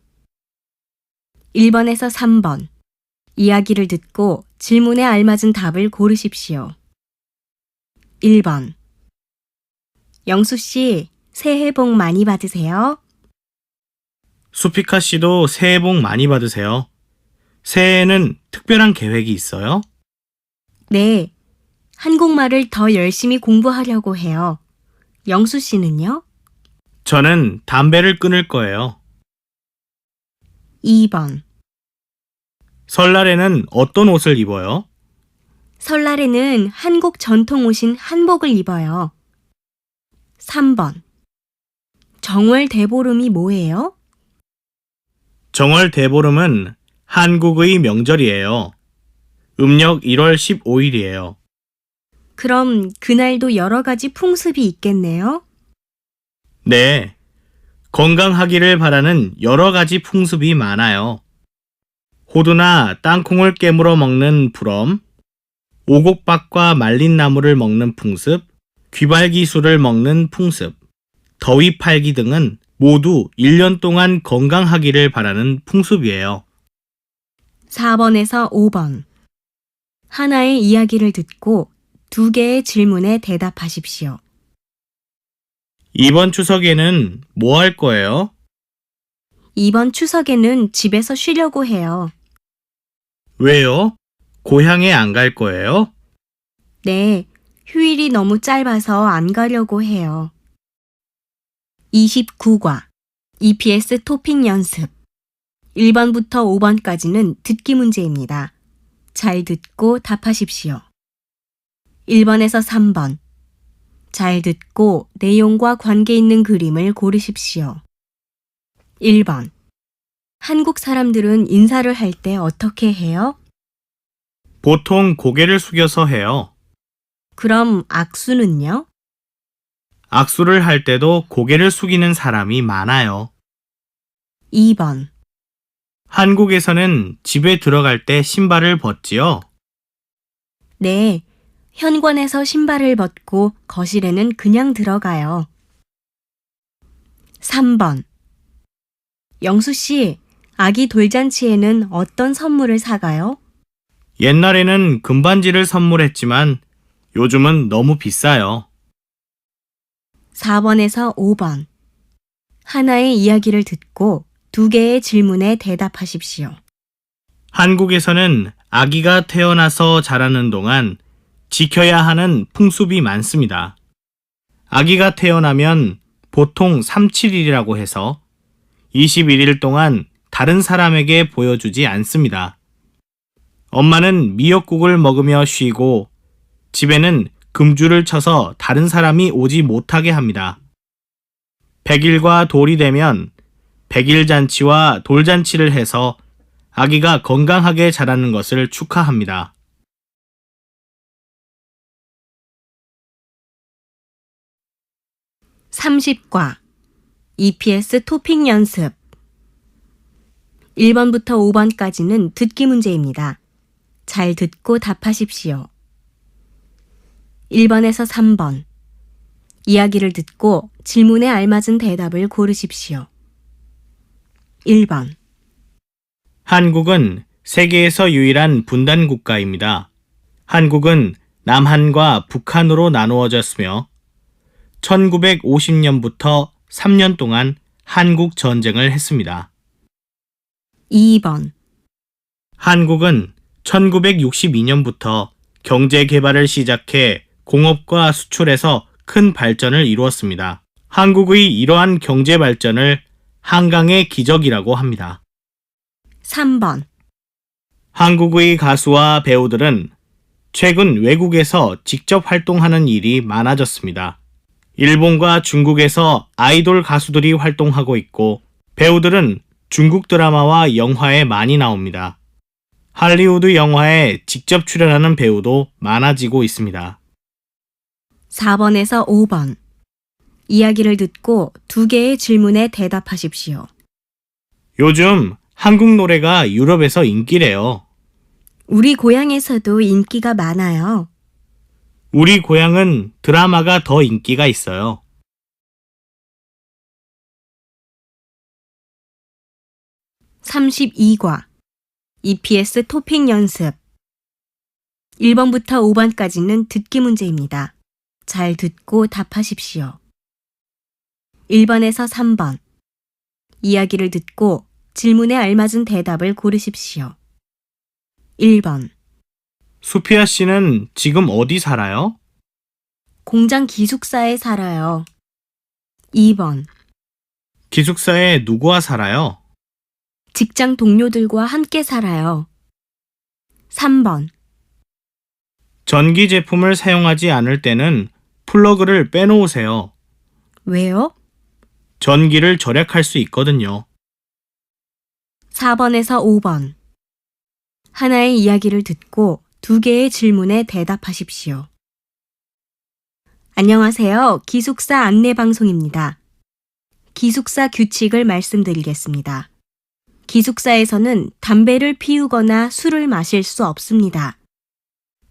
A: 1번에서 3번 이야기를 듣고 질문에 알맞은 답을 고르십시오. 1번 영수 씨, 새해 복 많이 받으세요.
B: 수피카 씨도 새해 복 많이 받으세요. 새해에는 특별한 계획이 있어요?
A: 네, 한국말을 더 열심히 공부하려고 해요. 영수 씨는요?
B: 저는 담배를 끊을 거예요.
A: 2번
B: 설날에는 어떤 옷을 입어요?
A: 설날에는 한국 전통 옷인 한복을 입어요. 3번 정월 대보름이 뭐예요?
B: 정월 대보름은 한국의 명절이에요. 음력 1월 15일이에요.
A: 그럼 그날도 여러 가지 풍습이 있겠네요.
B: 네. 건강하기를 바라는 여러 가지 풍습이 많아요. 호두나 땅콩을 깨물어 먹는 불엄, 오곡밥과 말린 나물을 먹는 풍습, 귀발기술을 먹는 풍습, 더위 팔기 등은 모두 1년 동안 건강하기를 바라는 풍습이에요.
A: 4번에서 5번 하나의 이야기를 듣고 2개의 질문에 대답하십시오.
B: 이번 추석에는 뭐 할 거예요?
A: 이번 추석에는 집에서 쉬려고 해요.
B: 왜요? 고향에 안 갈 거예요?
A: 네, 휴일이 너무 짧아서 안 가려고 해요. 29과 EPS 토픽 연습 1번부터 5번까지는 듣기 문제입니다. 잘 듣고 답하십시오. 1번에서 3번 잘 듣고 내용과 관계 있는 그림을 고르십시오. 1번 한국 사람들은 인사를 할 때 어떻게 해요?
B: 보통 고개를 숙여서 해요.
A: 그럼 악수는요?
B: 악수를 할 때도 고개를 숙이는 사람이 많아요.
A: 2번
B: 한국에서는 집에 들어갈 때 신발을 벗지요?
A: 네, 현관에서 신발을 벗고 거실에는 그냥 들어가요. 3번 영수 씨, 아기 돌잔치에는 어떤 선물을 사가요?
B: 옛날에는 금반지를 선물했지만 요즘은 너무 비싸요.
A: 4번에서 5번 하나의 이야기를 듣고 2개의 질문에 대답하십시오.
B: 한국에서는 아기가 태어나서 자라는 동안 지켜야 하는 풍습이 많습니다. 아기가 태어나면 보통 3-7일이라고 해서 21일 동안 다른 사람에게 보여주지 않습니다. 엄마는 미역국을 먹으며 쉬고 집에는 금주를 쳐서 다른 사람이 오지 못하게 합니다. 100일과 돌이 되면 100일 잔치와 돌잔치를 해서 아기가 건강하게 자라는 것을 축하합니다.
A: (30과) EPS 토픽 연습 1번부터 5번까지는 듣기 문제입니다. 잘 듣고 답하십시오. 1번에서 3번 이야기를 듣고 질문에 알맞은 대답을 고르십시오. 1번
B: 한국은 세계에서 유일한 분단 국가입니다. 한국은 남한과 북한으로 나누어졌으며 1950년부터 3년 동안 한국 전쟁을 했습니다.
A: 2번
B: 한국은 1962년부터 경제 개발을 시작해 공업과 수출에서 큰 발전을 이루었습니다. 한국의 이러한 경제 발전을 한강의 기적이라고 합니다.
A: 3번
B: 한국의 가수와 배우들은 최근 외국에서 직접 활동하는 일이 많아졌습니다. 일본과 중국에서 아이돌 가수들이 활동하고 있고 배우들은 중국 드라마와 영화에 많이 나옵니다. 할리우드 영화에 직접 출연하는 배우도 많아지고 있습니다.
A: 4번에서 5번 이야기를 듣고 2개의 질문에 대답하십시오.
B: 요즘 한국 노래가 유럽에서 인기래요.
A: 우리 고향에서도 인기가 많아요.
B: 우리 고향은 드라마가 더 인기가 있어요.
A: 32과 EPS 토픽 연습 1번부터 5번까지는 듣기 문제입니다. 잘 듣고 답하십시오. 1번에서 3번 이야기를 듣고 질문에 알맞은 대답을 고르십시오. 1번
B: 수피아 씨는 지금 어디 살아요?
A: 공장 기숙사에 살아요. 2번
B: 기숙사에 누구와 살아요?
A: 직장 동료들과 함께 살아요. 3번
B: 전기 제품을 사용하지 않을 때는 플러그를 빼놓으세요.
A: 왜요?
B: 전기를 절약할 수 있거든요.
A: 4번에서 5번 하나의 이야기를 듣고 2개의 질문에 대답하십시오. 안녕하세요. 기숙사 안내방송입니다. 기숙사 규칙을 말씀드리겠습니다. 기숙사에서는 담배를 피우거나 술을 마실 수 없습니다.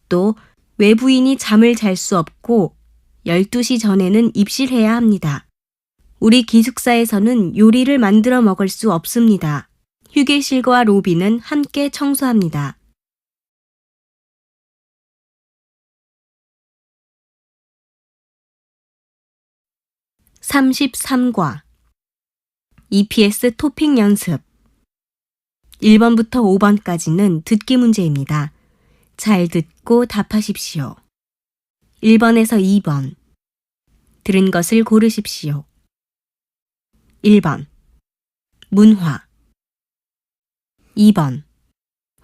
A: 또 외부인이 잠을 잘 수 없고 12시 전에는 입실해야 합니다. 우리 기숙사에서는 요리를 만들어 먹을 수 없습니다. 휴게실과 로비는 함께 청소합니다. 33과 EPS 토픽 연습 1번부터 5번까지는 듣기 문제입니다. 잘 듣고 답하십시오. 1번에서 2번 들은 것을 고르십시오. 1번 문화 2번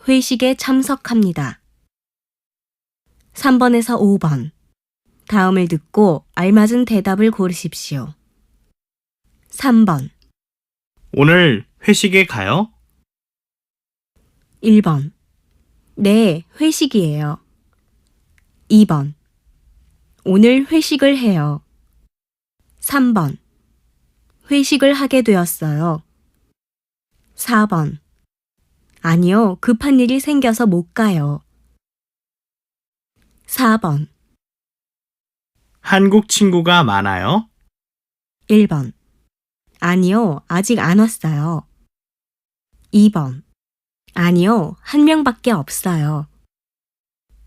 A: 회식에 참석합니다. 3번에서 5번 다음을 듣고 알맞은 대답을 고르십시오. 3번
B: 오늘 회식에 가요?
A: 1번 네, 회식이에요. 2번 오늘 회식을 해요. 3번 회식을 하게 되었어요. 4번 아니요, 급한 일이 생겨서 못 가요. 4번
B: 한국 친구가 많아요?
A: 1번 아니요, 아직 안 왔어요. 2번 아니요, 한 명밖에 없어요.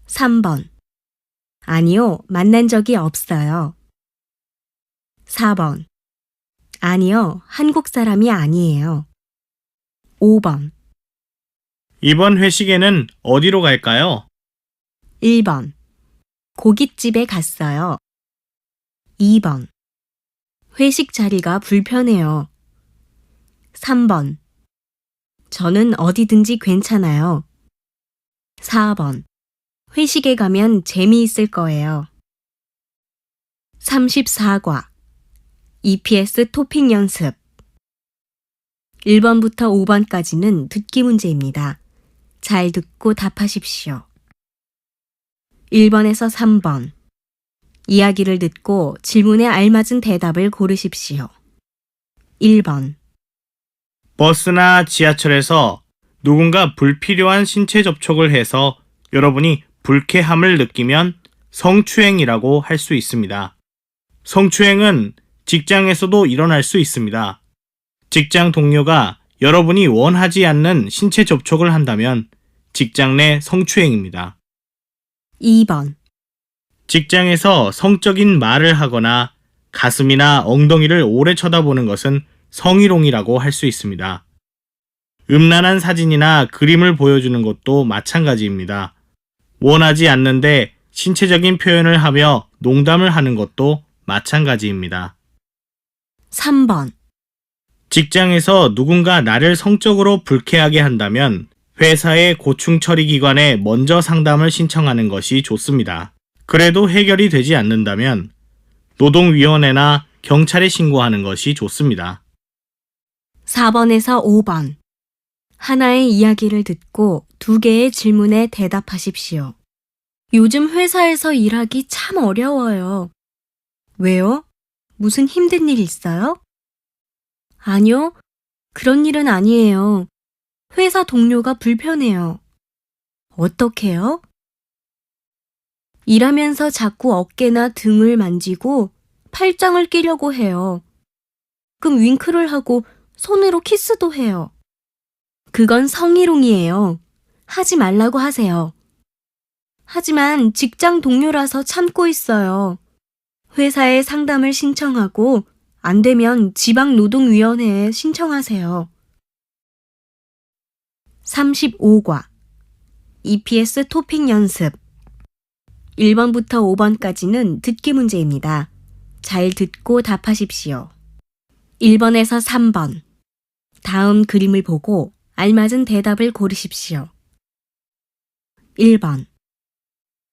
A: 3번 아니요, 만난 적이 없어요. 4번 아니요, 한국 사람이 아니에요. 5번
B: 이번 회식에는 어디로 갈까요?
A: 1번 고깃집에 갔어요. 2번 회식 자리가 불편해요. 3번 저는 어디든지 괜찮아요. 4번. 회식에 가면 재미있을 거예요. 34과 EPS 토픽 연습 1번부터 5번까지는 듣기 문제입니다. 잘 듣고 답하십시오. 1번에서 3번. 이야기를 듣고 질문에 알맞은 대답을 고르십시오. 1번.
B: 버스나 지하철에서 누군가 불필요한 신체 접촉을 해서 여러분이 불쾌함을 느끼면 성추행이라고 할 수 있습니다. 성추행은 직장에서도 일어날 수 있습니다. 직장 동료가 여러분이 원하지 않는 신체 접촉을 한다면 직장 내 성추행입니다.
A: 2번.
B: 직장에서 성적인 말을 하거나 가슴이나 엉덩이를 오래 쳐다보는 것은 성희롱이라고 할 수 있습니다. 음란한 사진이나 그림을 보여주는 것도 마찬가지입니다. 원하지 않는데 신체적인 표현을 하며 농담을 하는 것도 마찬가지입니다.
A: 3번.
B: 직장에서 누군가 나를 성적으로 불쾌하게 한다면 회사의 고충 처리 기관에 먼저 상담을 신청하는 것이 좋습니다. 그래도 해결이 되지 않는다면 노동위원회나 경찰에 신고하는 것이 좋습니다.
A: 4번에서 5번. 하나의 이야기를 듣고 2개의 질문에 대답하십시오. 요즘 회사에서 일하기 참 어려워요. 왜요? 무슨 힘든 일 있어요? 아니요, 그런 일은 아니에요. 회사 동료가 불편해요. 어떡해요? 일하면서 자꾸 어깨나 등을 만지고 팔짱을 끼려고 해요. 가끔 윙크를 하고 손으로 키스도 해요. 그건 성희롱이에요. 하지 말라고 하세요. 하지만 직장 동료라서 참고 있어요. 회사에 상담을 신청하고 안 되면 지방노동위원회에 신청하세요. 35과 EPS 토픽 연습 1번부터 5번까지는 듣기 문제입니다. 잘 듣고 답하십시오. 1번에서 3번. 다음 그림을 보고 알맞은 대답을 고르십시오. 1번.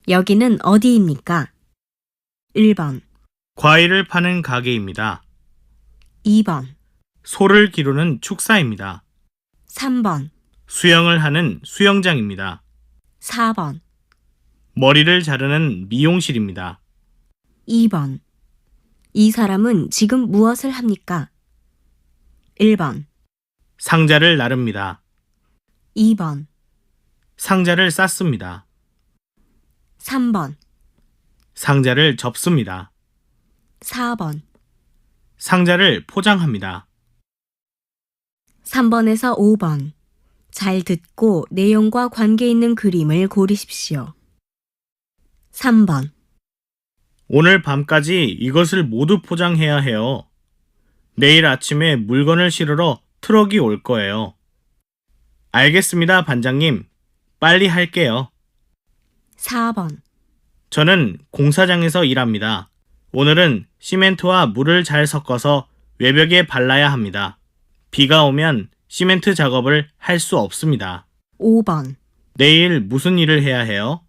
A: 여기는 어디입니까? 1번.
B: 과일을 파는 가게입니다.
A: 2번.
B: 소를 기르는 축사입니다.
A: 3번.
B: 수영을 하는 수영장입니다.
A: 4번.
B: 머리를 자르는 미용실입니다.
A: 2번. 이 사람은 지금 무엇을 합니까? 1번.
B: 상자를 나릅니다.
A: 2번.
B: 상자를 쌌습니다.
A: 3번.
B: 상자를 접습니다.
A: 4번.
B: 상자를 포장합니다.
A: 3번에서 5번. 잘 듣고 내용과 관계 있는 그림을 고르십시오. 3번.
B: 오늘 밤까지 이것을 모두 포장해야 해요. 내일 아침에 물건을 실으러 트럭이 올 거예요. 알겠습니다, 반장님. 빨리 할게요.
A: 4번.
B: 저는 공사장에서 일합니다. 오늘은 시멘트와 물을 잘 섞어서 외벽에 발라야 합니다. 비가 오면 시멘트 작업을 할 수 없습니다.
A: 5번.
B: 내일 무슨 일을 해야 해요?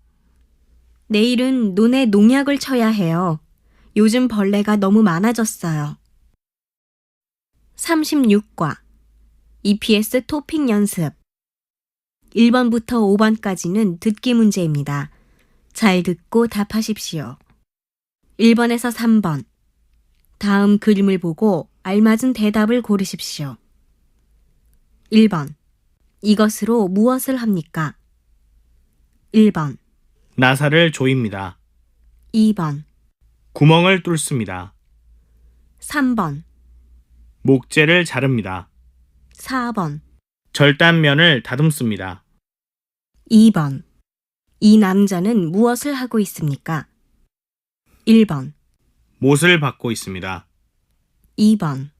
A: 내일은 논에 농약을 쳐야 해요. 요즘 벌레가 너무 많아졌어요. 36과 EPS 토픽 연습 1번부터 5번까지는 듣기 문제입니다. 잘 듣고 답하십시오. 1번에서 3번. 다음 그림을 보고 알맞은 대답을 고르십시오. 1번. 이것으로 무엇을 합니까? 1번.
B: 나사를 조입니다.
A: 2번.
B: 구멍을 뚫습니다.
A: 3번.
B: 목재를 자릅니다.
A: 4번.
B: 절단면을 다듬습니다.
A: 2번. 이 남자는 무엇을 하고 있습니까? 1번.
B: 못을 받고 있습니다.
A: 2번.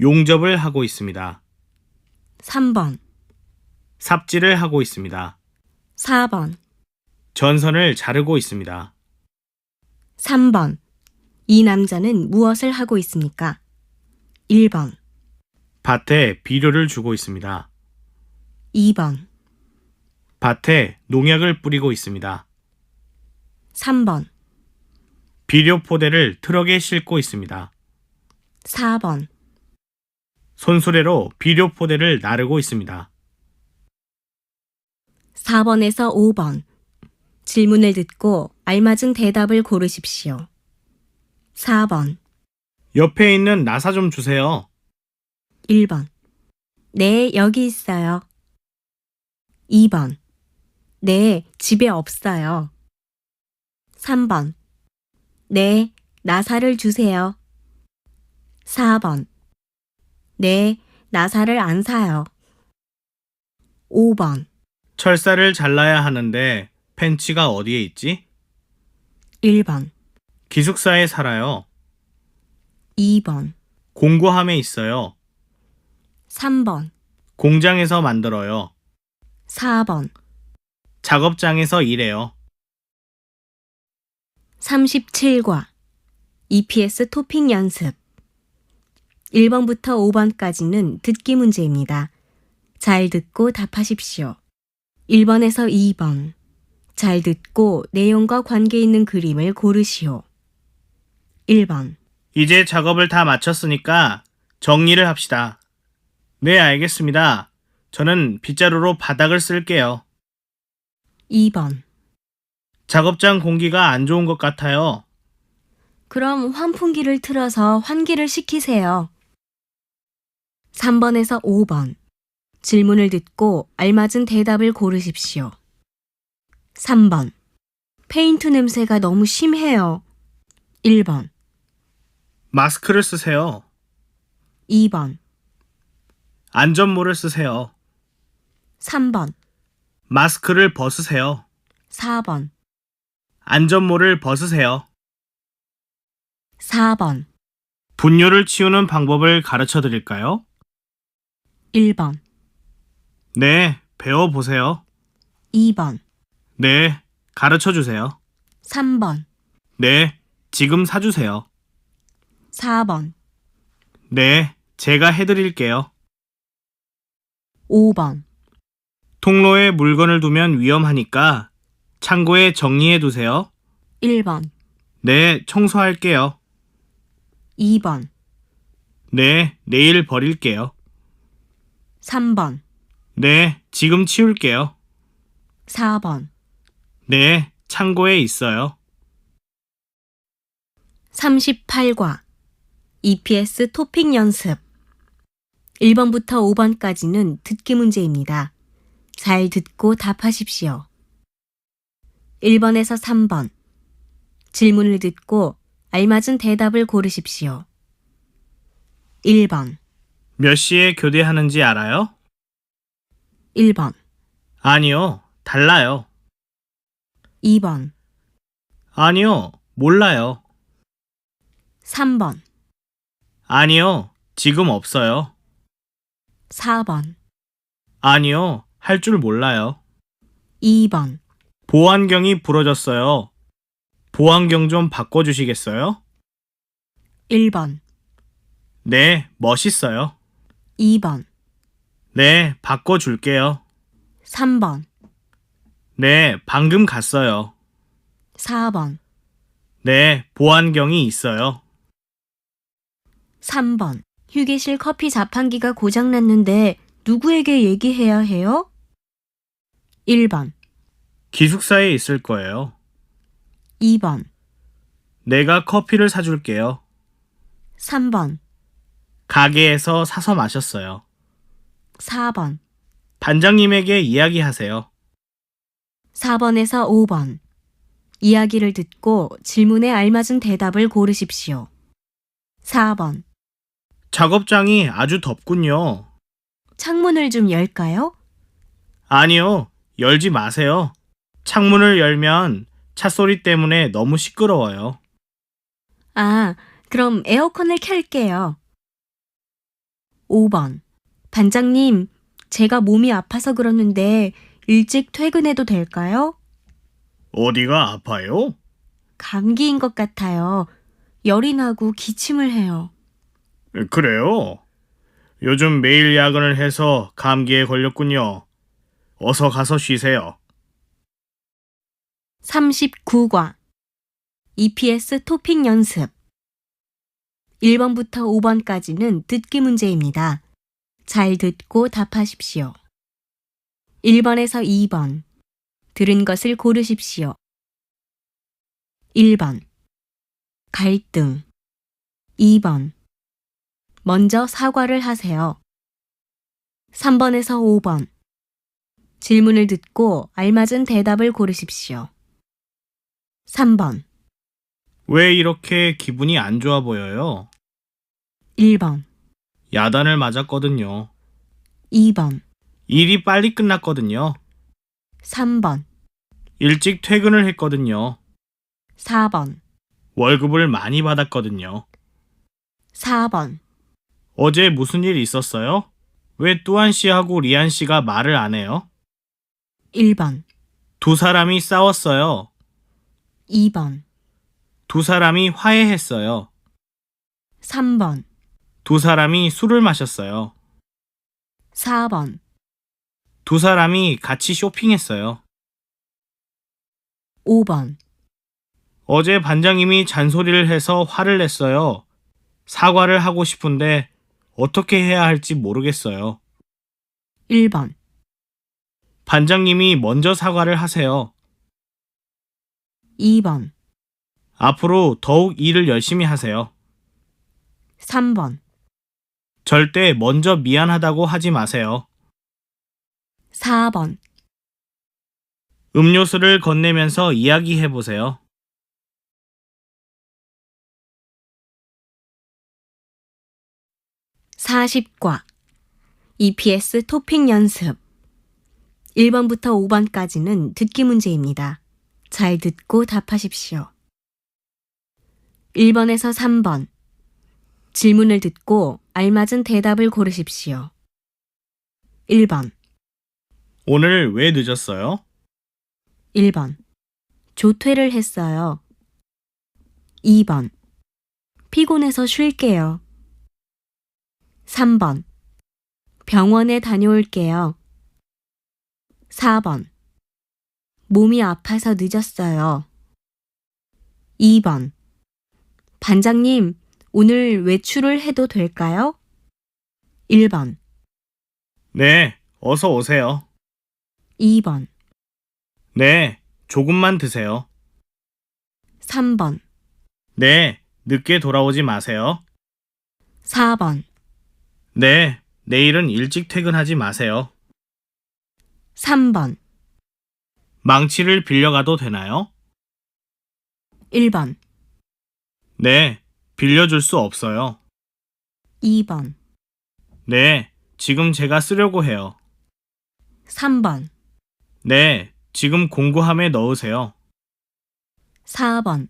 B: 용접을 하고 있습니다.
A: 3번.
B: 삽질을 하고 있습니다.
A: 4번.
B: 전선을 자르고 있습니다.
A: 3번. 이 남자는 무엇을 하고 있습니까? 1번.
B: 밭에 비료를 주고 있습니다.
A: 2번.
B: 밭에 농약을 뿌리고 있습니다.
A: 3번,
B: 비료 포대를 트럭에 싣고 있습니다.
A: 4번,
B: 손수레로 비료 포대를 나르고 있습니다.
A: 4번에서 5번. 질문을 듣고 알맞은 대답을 고르십시오. 4번,
B: 옆에 있는 나사 좀 주세요.
A: 1번. 네, 여기 있어요. 2번. 네, 집에 없어요. 3번. 네, 나사를 주세요. 4번. 네, 나사를 안 사요. 5번.
B: 철사를 잘라야 하는데 펜치가 어디에 있지?
A: 1번.
B: 기숙사에 살아요.
A: 2번.
B: 공구함에 있어요.
A: 3번.
B: 공장에서 만들어요.
A: 4번.
B: 작업장에서 일해요.
A: 37과 EPS 토픽 연습 1번부터 5번까지는 듣기 문제입니다. 잘 듣고 답하십시오. 1번에서 2번 잘 듣고 내용과 관계 있는 그림을 고르시오. 1번
B: 이제 작업을 다 마쳤으니까 정리를 합시다. 네, 알겠습니다. 저는 빗자루로 바닥을 쓸게요.
A: 2번
B: 작업장 공기가 안 좋은 것 같아요.
A: 그럼 환풍기를 틀어서 환기를 시키세요. 3번에서 5번 질문을 듣고 알맞은 대답을 고르십시오. 3번 페인트 냄새가 너무 심해요. 1번
B: 마스크를 쓰세요.
A: 2번
B: 안전모를 쓰세요.
A: 3번
B: 마스크를 벗으세요.
A: 4번
B: 안전모를 벗으세요.
A: 4번
B: 분뇨를 치우는 방법을 가르쳐 드릴까요?
A: 1번
B: 네, 배워보세요.
A: 2번
B: 네, 가르쳐 주세요.
A: 3번
B: 네, 지금 사주세요.
A: 4번
B: 네, 제가 해드릴게요.
A: 5번
B: 통로에 물건을 두면 위험하니까 창고에 정리해 두세요.
A: 1번
B: 네, 청소할게요.
A: 2번
B: 네, 내일 버릴게요.
A: 3번
B: 네, 지금 치울게요.
A: 4번
B: 네, 창고에 있어요.
A: 38과 EPS 토픽 연습 1번부터 5번까지는 듣기 문제입니다. 잘 듣고 답하십시오. 1번에서 3번 질문을 듣고 알맞은 대답을 고르십시오. 1번
B: 몇 시에 교대하는지 알아요?
A: 1번
B: 아니요, 달라요.
A: 2번
B: 아니요, 몰라요.
A: 3번
B: 아니요, 지금 없어요.
A: 4번
B: 아니요, 할 줄 몰라요.
A: 2번
B: 보안경이 부러졌어요. 보안경 좀 바꿔주시겠어요?
A: 1번
B: 네, 멋있어요.
A: 2번
B: 네, 바꿔줄게요.
A: 3번
B: 네, 방금 갔어요.
A: 4번
B: 네, 보안경이 있어요.
A: 3번 휴게실 커피 자판기가 고장났는데 누구에게 얘기해야 해요? 1번
B: 기숙사에 있을 거예요.
A: 2번
B: 내가 커피를 사줄게요.
A: 3번
B: 가게에서 사서 마셨어요.
A: 4번
B: 반장님에게 이야기하세요.
A: 4번에서 5번 이야기를 듣고 질문에 알맞은 대답을 고르십시오. 4번
B: 작업장이 아주 덥군요.
A: 창문을 좀 열까요?
B: 아니요, 열지 마세요. 창문을 열면 찻소리 때문에 너무 시끄러워요.
A: 아, 그럼 에어컨을 켤게요. 5번 반장님, 제가 몸이 아파서 그러는데 일찍 퇴근해도 될까요?
B: 어디가 아파요?
A: 감기인 것 같아요. 열이 나고 기침을 해요.
B: 그래요? 요즘 매일 야근을 해서 감기에 걸렸군요. 어서 가서 쉬세요.
A: 39과 EPS 토픽 연습 1번부터 5번까지는 듣기 문제입니다. 잘 듣고 답하십시오. 1번에서 2번 들은 것을 고르십시오. 1번 갈등 2번 먼저 사과를 하세요. 3번에서 5번 질문을 듣고 알맞은 대답을 고르십시오. 3번
B: 왜 이렇게 기분이 안 좋아 보여요?
A: 1번
B: 야단을 맞았거든요.
A: 2번
B: 일이 빨리 끝났거든요.
A: 3번
B: 일찍 퇴근을 했거든요.
A: 4번
B: 월급을 많이 받았거든요.
A: 4번
B: 어제 무슨 일 있었어요? 왜 뚜안 씨하고 리안 씨가 말을 안 해요?
A: 1번
B: 두 사람이 싸웠어요.
A: 2번
B: 두 사람이 화해했어요.
A: 3번
B: 두 사람이 술을 마셨어요.
A: 4번
B: 두 사람이 같이 쇼핑했어요.
A: 5번
B: 어제 반장님이 잔소리를 해서 화를 냈어요. 사과를 하고 싶은데 어떻게 해야 할지 모르겠어요.
A: 1번
B: 반장님이 먼저 사과를 하세요.
A: 2번
B: 앞으로 더욱 일을 열심히 하세요.
A: 3번
B: 절대 먼저 미안하다고 하지 마세요.
A: 4번
B: 음료수를 건네면서 이야기해 보세요.
A: 40과 EPS 토픽 연습 1번부터 5번까지는 듣기 문제입니다. 잘 듣고 답하십시오. 1번에서 3번 질문을 듣고 알맞은 대답을 고르십시오. 1번
B: 오늘 왜 늦었어요?
A: 1번 조퇴를 했어요. 2번 피곤해서 쉴게요. 3번 병원에 다녀올게요. 4번 몸이 아파서 늦었어요. 2번 반장님, 오늘 외출을 해도 될까요? 1번
B: 네, 어서 오세요.
A: 2번
B: 네, 조금만 드세요.
A: 3번
B: 네, 늦게 돌아오지 마세요.
A: 4번
B: 네, 내일은 일찍 퇴근하지 마세요.
A: 3번
B: 망치를 빌려가도 되나요?
A: 1번
B: 네, 빌려줄 수 없어요.
A: 2번
B: 네, 지금 제가 쓰려고 해요.
A: 3번
B: 네, 지금 공구함에 넣으세요.
A: 4번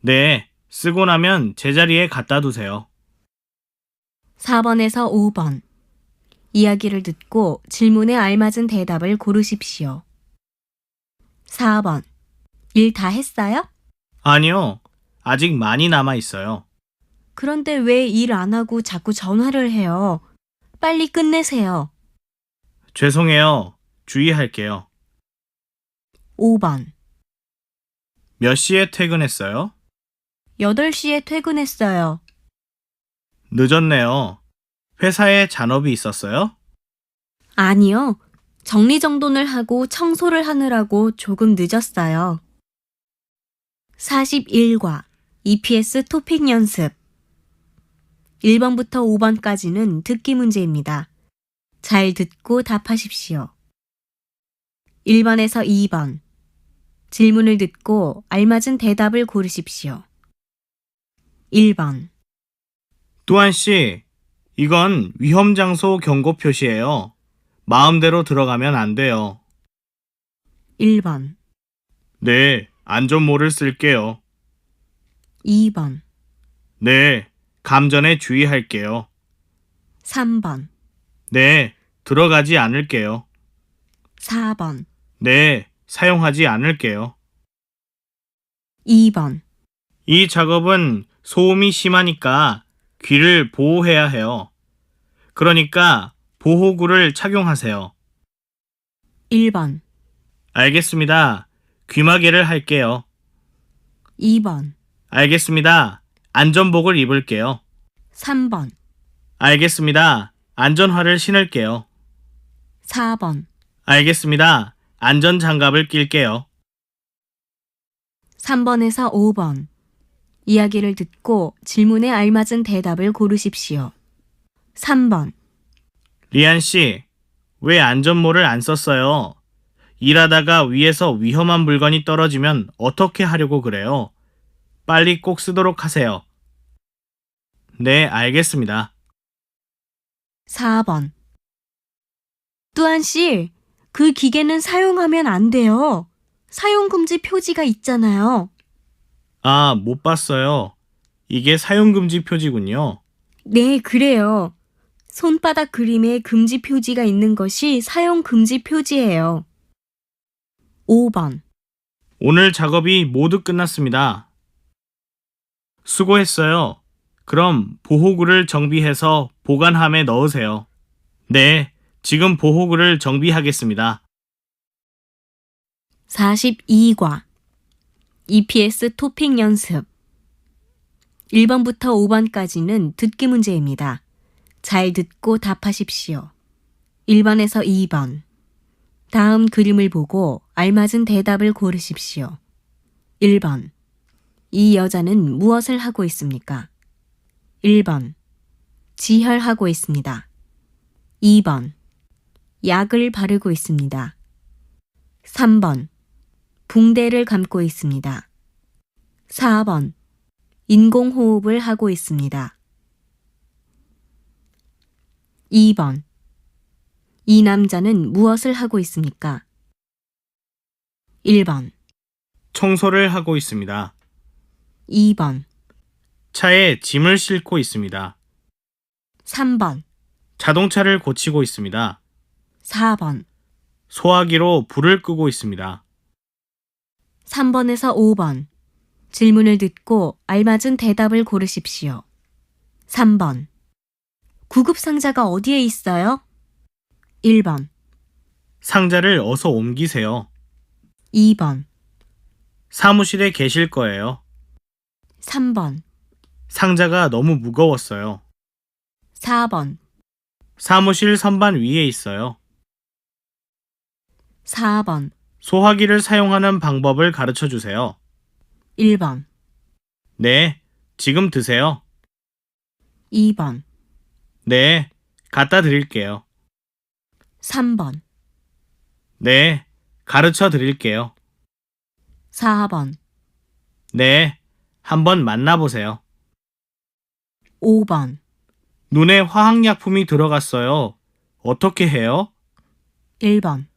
B: 네, 쓰고 나면 제자리에 갖다 두세요.
A: 4번에서 5번 이야기를 듣고 질문에 알맞은 대답을 고르십시오. 4번 일 다 했어요?
B: 아니요, 아직 많이 남아 있어요.
A: 그런데 왜 일 안 하고 자꾸 전화를 해요? 빨리 끝내세요.
B: 죄송해요. 주의할게요.
A: 5번
B: 몇 시에 퇴근했어요?
A: 8시에 퇴근했어요.
B: 늦었네요. 회사에 잔업이 있었어요?
A: 아니요. 정리정돈을 하고 청소를 하느라고 조금 늦었어요. 41과 EPS 토픽 연습 1번부터 5번까지는 듣기 문제입니다. 잘 듣고 답하십시오. 1번에서 2번 질문을 듣고 알맞은 대답을 고르십시오. 1번
B: 뚜안 씨, 이건 위험장소 경고 표시예요. 마음대로 들어가면 안 돼요.
A: 1번
B: 네, 안전모를 쓸게요.
A: 2번
B: 네, 감전에 주의할게요.
A: 3번
B: 네, 들어가지 않을게요.
A: 4번
B: 네, 사용하지 않을게요.
A: 2번
B: 이 작업은 소음이 심하니까 귀를 보호해야 해요. 그러니까 보호구를 착용하세요.
A: 1번,
B: 알겠습니다. 귀마개를 할게요.
A: 2번,
B: 알겠습니다. 안전복을 입을게요.
A: 3번,
B: 알겠습니다. 안전화를 신을게요.
A: 4번,
B: 알겠습니다. 안전장갑을 낄게요.
A: 3번에서 5번. 이야기를 듣고 질문에 알맞은 대답을 고르십시오. 3번,
B: 리안 씨, 왜 안전모를 안 썼어요? 일하다가 위에서 위험한 물건이 떨어지면 어떻게 하려고 그래요? 빨리 꼭 쓰도록 하세요. 네, 알겠습니다.
A: 4번. 뚜안 씨, 그 기계는 사용하면 안 돼요. 사용금지 표지가 있잖아요.
B: 아, 못 봤어요. 이게 사용금지 표지군요.
A: 네, 그래요. 손바닥 그림에 금지 표지가 있는 것이 사용금지 표지예요. 5번.
B: 오늘 작업이 모두 끝났습니다. 수고했어요. 그럼 보호구를 정비해서 보관함에 넣으세요. 네, 지금 보호구를 정비하겠습니다.
A: 42과 EPS 토픽 연습 1번부터 5번까지는 듣기 문제입니다. 잘 듣고 답하십시오. 1번에서 2번. 다음 그림을 보고 알맞은 대답을 고르십시오. 1번. 이 여자는 무엇을 하고 있습니까? 1번. 지혈하고 있습니다. 2번. 약을 바르고 있습니다. 3번. 붕대를 감고 있습니다. 4번. 인공호흡을 하고 있습니다. 2번. 이 남자는 무엇을 하고 있습니까? 1번,
B: 청소를 하고 있습니다.
A: 2번,
B: 차에 짐을 싣고 있습니다.
A: 3번,
B: 자동차를 고치고 있습니다.
A: 4번,
B: 소화기로 불을 끄고 있습니다.
A: 3번에서 5번. 질문을 듣고 알맞은 대답을 고르십시오. 3번. 구급상자가 어디에 있어요? 1번,
B: 상자를 어서 옮기세요.
A: 2번,
B: 사무실에 계실 거예요.
A: 3번,
B: 상자가 너무 무거웠어요.
A: 4번,
B: 사무실 선반 위에 있어요.
A: 4번,
B: 소화기를 사용하는 방법을 가르쳐 주세요.
A: 1번,
B: 네, 지금 드세요.
A: 2번,
B: 네, 갖다 드릴게요.
A: 3번,
B: 네, 가르쳐 드릴게요.
A: 4번,
B: 네, 한번 만나보세요.
A: 5번,
B: 눈에 화학약품이 들어갔어요. 어떻게 해요?
A: 1번,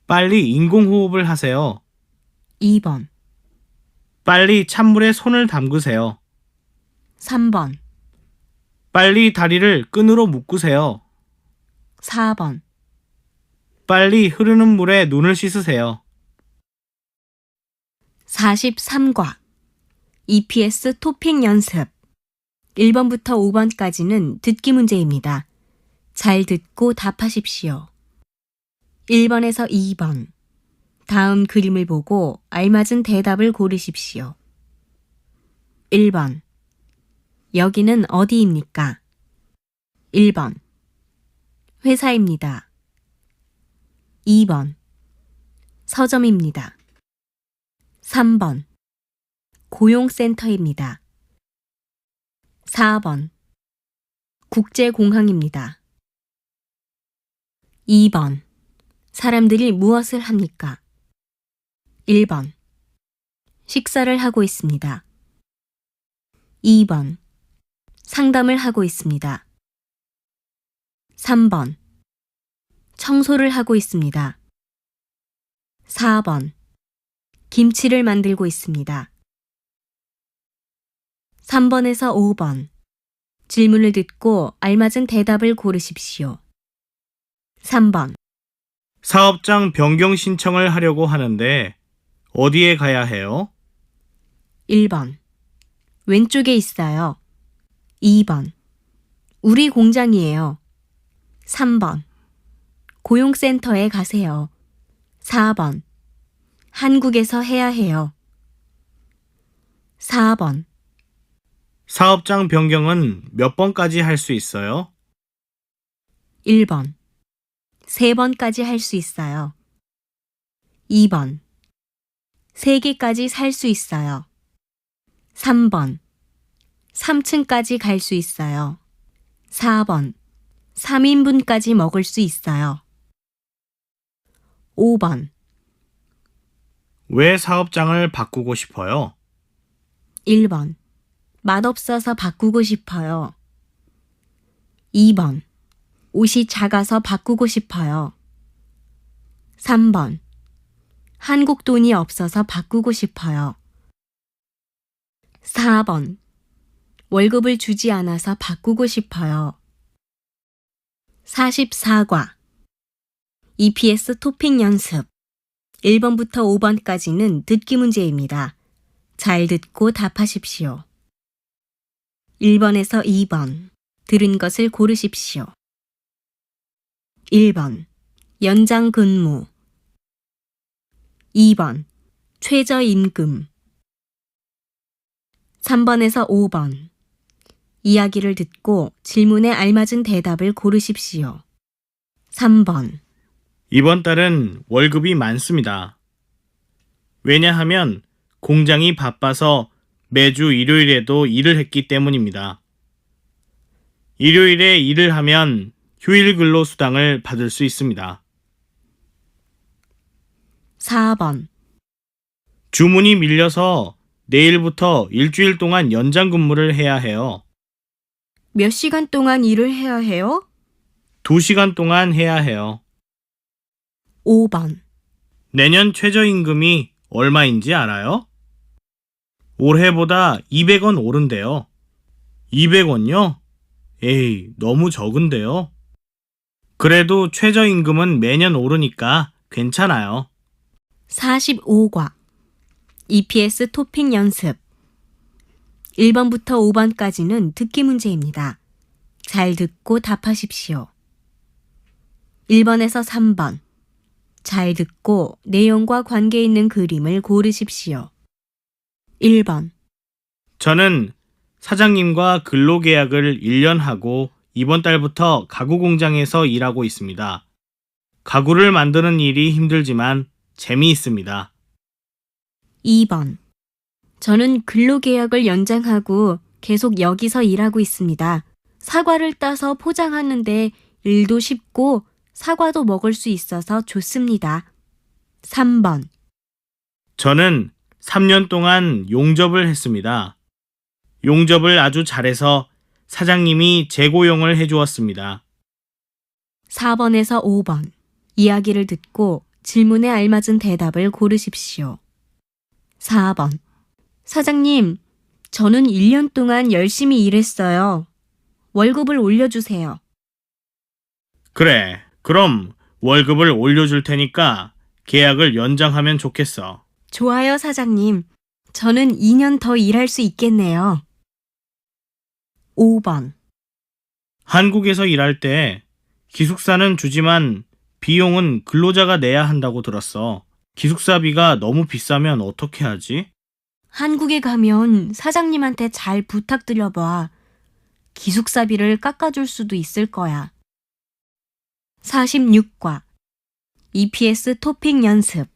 B: 빨리 인공호흡을 하세요.
A: 2번,
B: 빨리 찬물에 손을 담그세요.
A: 3번,
B: 빨리 다리를 끈으로 묶으세요.
A: 4번.
B: 빨리 흐르는 물에 눈을 씻으세요.
A: 43과 EPS 토픽 연습 1번부터 5번까지는 듣기 문제입니다. 잘 듣고 답하십시오. 1번에서 2번. 다음 그림을 보고 알맞은 대답을 고르십시오. 1번. 여기는 어디입니까? 1번. 회사입니다. 2번. 서점입니다. 3번. 고용센터입니다. 4번. 국제공항입니다. 2번. 사람들이 무엇을 합니까? 1번. 식사를 하고 있습니다. 2번. 상담을 하고 있습니다. 3번. 청소를 하고 있습니다. 4번. 김치를 만들고 있습니다. 3번에서 5번. 질문을 듣고 알맞은 대답을 고르십시오. 3번.
B: 사업장 변경 신청을 하려고 하는데 어디에 가야 해요?
A: 1번. 왼쪽에 있어요. 2번. 우리 공장이에요. 3번. 고용센터에 가세요. 4번. 한국에서 해야 해요. 4번.
B: 사업장 변경은 몇 번까지 할 수 있어요?
A: 1번. 3번까지 할 수 있어요. 2번. 3개까지 살 수 있어요. 3번. 3층까지 갈 수 있어요. 4번. 3인분까지 먹을 수 있어요. 5번.
B: 왜 사업장을 바꾸고 싶어요?
A: 1번. 맛없어서 바꾸고 싶어요. 2번. 옷이 작아서 바꾸고 싶어요. 3번. 한국 돈이 없어서 바꾸고 싶어요. 4번. 월급을 주지 않아서 바꾸고 싶어요. 44과 EPS 토픽 연습 1번부터 5번까지는 듣기 문제입니다. 잘 듣고 답하십시오. 1번에서 2번 들은 것을 고르십시오. 1번 연장 근무 2번 최저임금 3번에서 5번 이야기를 듣고 질문에 알맞은 대답을 고르십시오. 3번
B: 이번 달은 월급이 많습니다. 왜냐하면 공장이 바빠서 매주 일요일에도 일을 했기 때문입니다. 일요일에 일을 하면 휴일 근로수당을 받을 수 있습니다.
A: 4번
B: 주문이 밀려서 내일부터 일주일 동안 연장 근무를 해야 해요.
A: 몇 시간 동안 일을 해야 해요?
B: 2시간 동안 해야 해요.
A: 5번
B: 내년 최저임금이 얼마인지 알아요? 올해보다 200원 오른대요. 200원요? 에이, 너무 적은데요. 그래도 최저임금은 매년 오르니까 괜찮아요.
A: 45과 EPS 토픽 연습 1번부터 5번까지는 듣기 문제입니다. 잘 듣고 답하십시오. 1번에서 3번 잘 듣고 내용과 관계 있는 그림을 고르십시오. 1번
B: 저는 사장님과 근로계약을 1년 하고 이번 달부터 가구 공장에서 일하고 있습니다. 가구를 만드는 일이 힘들지만 재미있습니다.
A: 2번 저는 근로계약을 연장하고 계속 여기서 일하고 있습니다. 사과를 따서 포장하는데 일도 쉽고 사과도 먹을 수 있어서 좋습니다. 3번
B: 저는 3년 동안 용접을 했습니다. 용접을 아주 잘해서 사장님이 재고용을 해주었습니다.
A: 4번에서 5번 이야기를 듣고 질문에 알맞은 대답을 고르십시오. 4번 사장님, 저는 1년 동안 열심히 일했어요. 월급을 올려주세요.
B: 그래, 그럼 월급을 올려줄 테니까 계약을 연장하면 좋겠어.
A: 좋아요, 사장님. 저는 2년 더 일할 수 있겠네요. 5번
B: 한국에서 일할 때 기숙사는 주지만 비용은 근로자가 내야 한다고 들었어. 기숙사비가 너무 비싸면 어떻게 하지?
A: 한국에 가면 사장님한테 잘 부탁드려봐. 기숙사비를 깎아줄 수도 있을 거야. 46과 EPS 토픽 연습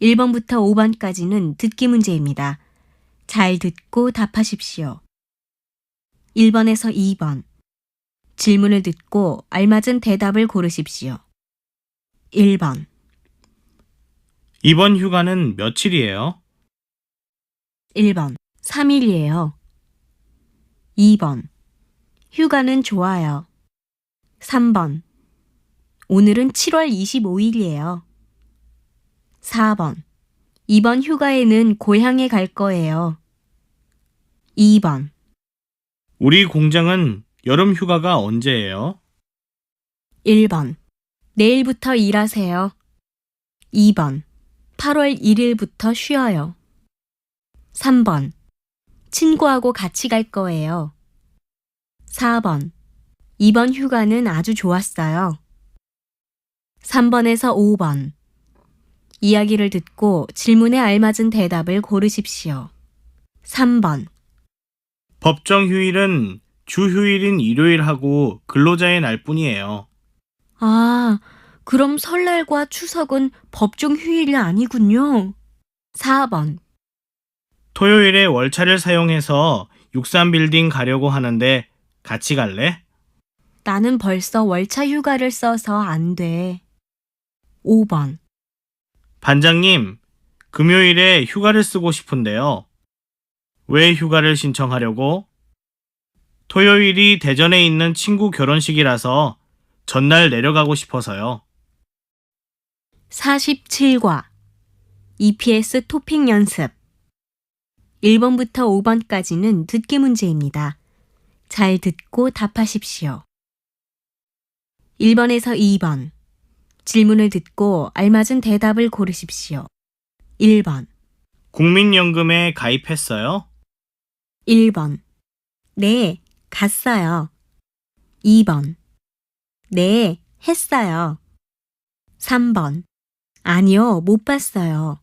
A: 1번부터 5번까지는 듣기 문제입니다. 잘 듣고 답하십시오. 1번에서 2번 질문을 듣고 알맞은 대답을 고르십시오. 1번
B: 이번 휴가는 며칠이에요?
A: 1번 3일이에요. 2번 휴가는 좋아요. 3번 오늘은 7월 25일이에요. 4번 이번 휴가에는 고향에 갈 거예요. 2번
B: 우리 공장은 여름 휴가가 언제예요?
A: 1번 내일부터 일하세요. 2번 8월 1일부터 쉬어요. 3번 친구하고 같이 갈 거예요. 4번 이번 휴가는 아주 좋았어요. 3번에서 5번 이야기를 듣고 질문에 알맞은 대답을 고르십시오. 3번.
B: 법정 휴일은 주 휴일인 일요일하고 근로자의 날뿐이에요.
A: 아, 그럼 설날과 추석은 법정 휴일이 아니군요. 4번.
B: 토요일에 월차를 사용해서 63빌딩 가려고 하는데 같이 갈래?
A: 나는 벌써 월차 휴가를 써서 안 돼. 5번.
B: 반장님, 금요일에 휴가를 쓰고 싶은데요. 왜 휴가를 신청하려고? 토요일이 대전에 있는 친구 결혼식이라서 전날 내려가고 싶어서요.
A: 47과 EPS 토픽 연습 1번부터 5번까지는 듣기 문제입니다. 잘 듣고 답하십시오. 1번에서 2번 질문을 듣고 알맞은 대답을 고르십시오. 1번.
B: 국민연금에 가입했어요?
A: 1번. 네, 갔어요. 2번. 네, 했어요. 3번. 아니요, 못 봤어요.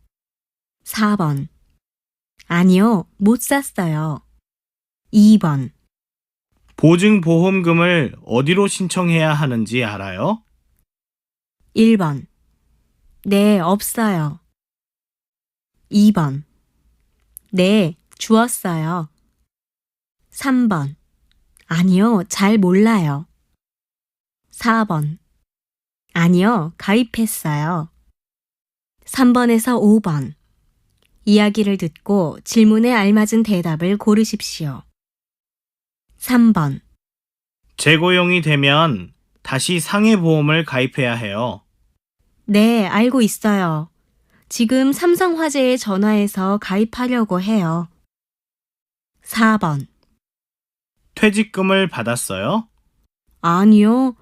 A: 4번. 아니요, 못 샀어요. 2번.
B: 보증보험금을 어디로 신청해야 하는지 알아요?
A: 1번. 네, 없어요. 2번. 네, 주었어요. 3번. 아니요, 잘 몰라요. 4번. 아니요, 가입했어요. 3번에서 5번. 이야기를 듣고 질문에 알맞은 대답을 고르십시오. 3번.
B: 재고용이 되면 다시 상해보험을 가입해야 해요.
A: 네, 알고 있어요. 지금 삼성화재에 전화해서 가입하려고 해요. 4번.
B: 퇴직금을 받았어요?
A: 아니요.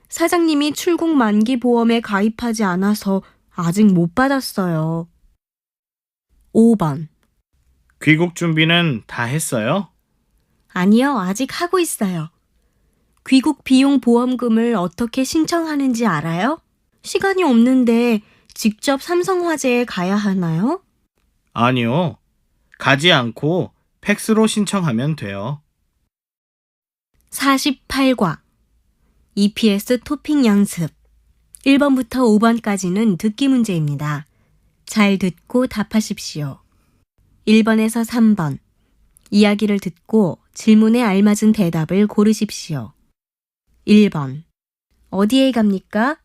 A: 사장님이 출국 만기 보험에 가입하지 않아서 아직 못 받았어요. 5번.
B: 귀국 준비는 다 했어요?
A: 아니요, 아직 하고 있어요. 귀국 비용 보험금을 어떻게 신청하는지 알아요? 시간이 없는데 직접 삼성화재에 가야 하나요?
B: 아니요. 가지 않고 팩스로 신청하면 돼요.
A: 48과 EPS 토픽 연습 1번부터 5번까지는 듣기 문제입니다. 잘 듣고 답하십시오. 1번에서 3번 이야기를 듣고 질문에 알맞은 대답을 고르십시오. 1번. 어디에 갑니까?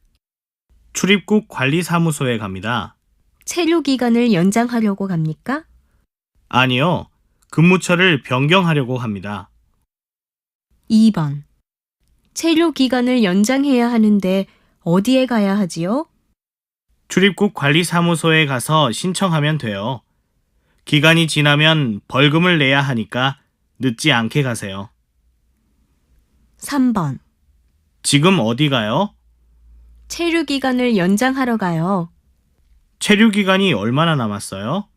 B: 출입국 관리사무소에 갑니다.
A: 체류 기간을 연장하려고 갑니까?
B: 아니요. 근무처를 변경하려고 합니다.
A: 2번. 체류 기간을 연장해야 하는데 어디에 가야 하지요?
B: 출입국 관리사무소에 가서 신청하면 돼요. 기간이 지나면 벌금을 내야 하니까 늦지 않게 가세요.
A: 3번.
B: 지금 어디 가요?
A: 체류 기간을 연장하러 가요.
B: 체류 기간이 얼마나 남았어요?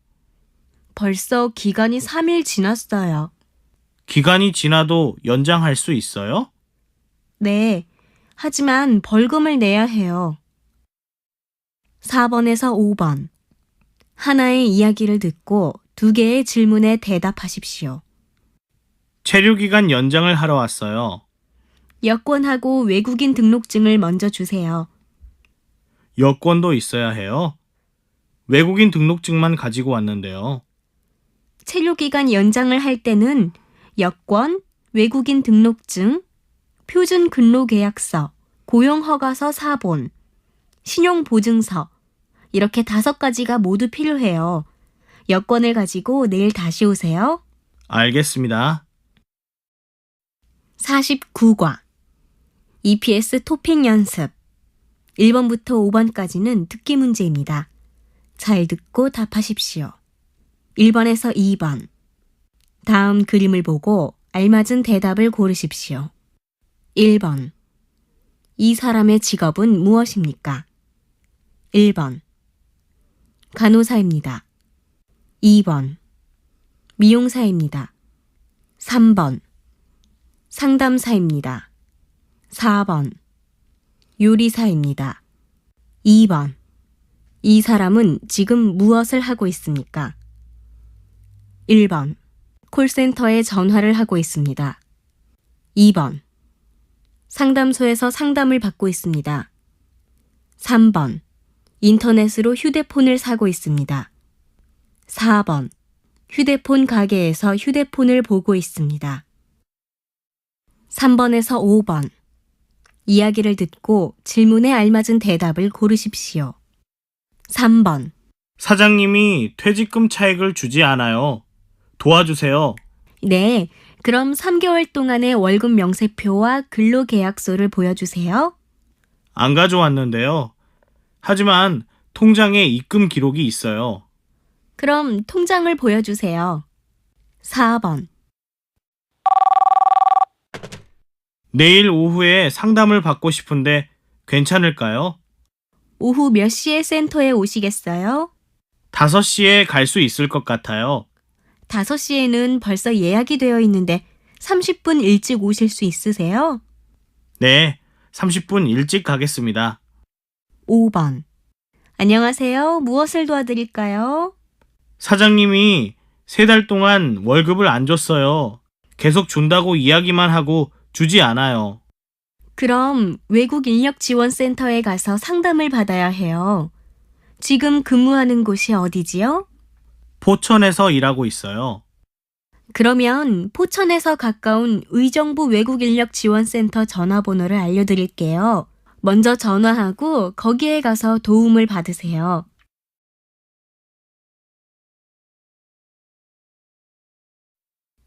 A: 벌써 기간이 3일 지났어요.
B: 기간이 지나도 연장할 수 있어요?
A: 네. 하지만 벌금을 내야 해요. 4번에서 5번. 하나의 이야기를 듣고 2개의 질문에 대답하십시오.
B: 체류 기간 연장을 하러 왔어요.
A: 여권하고 외국인 등록증을 먼저 주세요.
B: 여권도 있어야 해요. 외국인 등록증만 가지고 왔는데요.
A: 체류기간 연장을 할 때는 여권, 외국인 등록증, 표준 근로계약서, 고용허가서 4본, 신용보증서 이렇게 5가지가 모두 필요해요. 여권을 가지고 내일 다시 오세요.
B: 알겠습니다.
A: 49과 EPS 토픽 연습 1번부터 5번까지는 듣기 문제입니다. 잘 듣고 답하십시오. 1번에서 2번. 다음 그림을 보고 알맞은 대답을 고르십시오. 1번. 이 사람의 직업은 무엇입니까? 1번. 간호사입니다. 2번. 미용사입니다. 3번. 상담사입니다. 4번. 요리사입니다. 2번. 이 사람은 지금 무엇을 하고 있습니까? 1번. 콜센터에 전화를 하고 있습니다. 2번. 상담소에서 상담을 받고 있습니다. 3번. 인터넷으로 휴대폰을 사고 있습니다. 4번. 휴대폰 가게에서 휴대폰을 보고 있습니다. 3번에서 5번. 이야기를 듣고 질문에 알맞은 대답을 고르십시오. 3번.
B: 사장님이 퇴직금 차액을 주지 않아요. 도와주세요.
A: 네, 그럼 3개월 동안의 월급 명세표와 근로계약서를 보여주세요.
B: 안 가져왔는데요. 하지만 통장에 입금 기록이 있어요.
A: 그럼 통장을 보여주세요. 4번.
B: 내일 오후에 상담을 받고 싶은데 괜찮을까요?
A: 오후 몇 시에 센터에 오시겠어요?
B: 5시에 갈 수 있을 것 같아요.
A: 5시에는 벌써 예약이 되어 있는데 30분 일찍 오실 수 있으세요?
B: 네, 30분 일찍 가겠습니다.
A: 5번. 안녕하세요. 무엇을 도와드릴까요?
B: 사장님이 3달 동안 월급을 안 줬어요. 계속 준다고 이야기만 하고 주지 않아요.
A: 그럼 외국 인력 지원 센터에 가서 상담을 받아야 해요. 지금 근무하는 곳이 어디지요?
B: 포천에서 일하고 있어요.
A: 그러면 포천에서 가까운 의정부 외국 인력 지원 센터 전화번호를 알려드릴게요. 먼저 전화하고 거기에 가서 도움을 받으세요.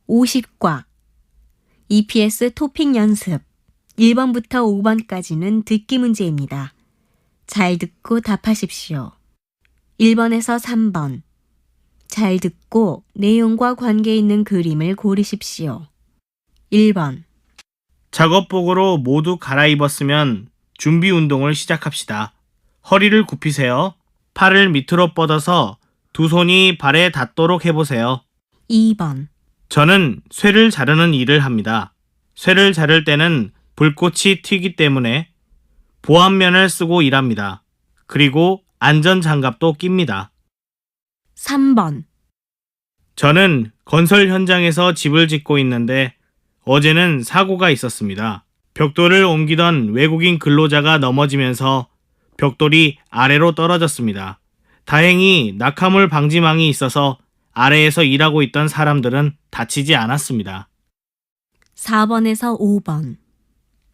A: 50과 EPS 토픽 연습 1번부터 5번까지는 듣기 문제입니다. 잘 듣고 답하십시오. 1번에서 3번. 잘 듣고 내용과 관계 있는 그림을 고르십시오. 1번.
B: 작업복으로 모두 갈아입었으면 준비 운동을 시작합시다. 허리를 굽히세요. 팔을 밑으로 뻗어서 두 손이 발에 닿도록 해보세요.
A: 2번.
B: 저는 쇠를 자르는 일을 합니다. 쇠를 자를 때는 불꽃이 튀기 때문에 보안면을 쓰고 일합니다. 그리고 안전장갑도 낍니다.
A: 3번.
B: 저는 건설 현장에서 집을 짓고 있는데 어제는 사고가 있었습니다. 벽돌을 옮기던 외국인 근로자가 넘어지면서 벽돌이 아래로 떨어졌습니다. 다행히 낙하물 방지망이 있어서 아래에서 일하고 있던 사람들은 다치지 않았습니다.
A: 4번에서 5번.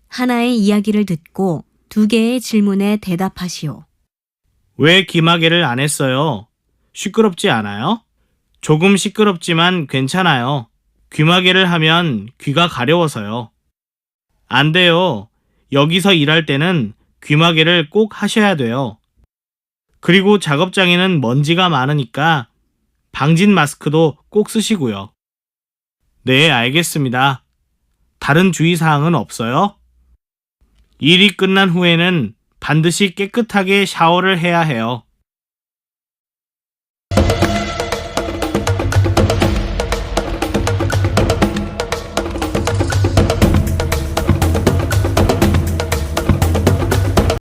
A: 하나의 이야기를 듣고 2개의 질문에 대답하시오.
B: 왜 귀마개를 안 했어요? 시끄럽지 않아요? 조금 시끄럽지만 괜찮아요. 귀마개를 하면 귀가 가려워서요. 안 돼요. 여기서 일할 때는 귀마개를 꼭 하셔야 돼요. 그리고 작업장에는 먼지가 많으니까 방진 마스크도 꼭 쓰시고요. 네, 알겠습니다. 다른 주의사항은 없어요? 일이 끝난 후에는 반드시 깨끗하게 샤워를 해야 해요.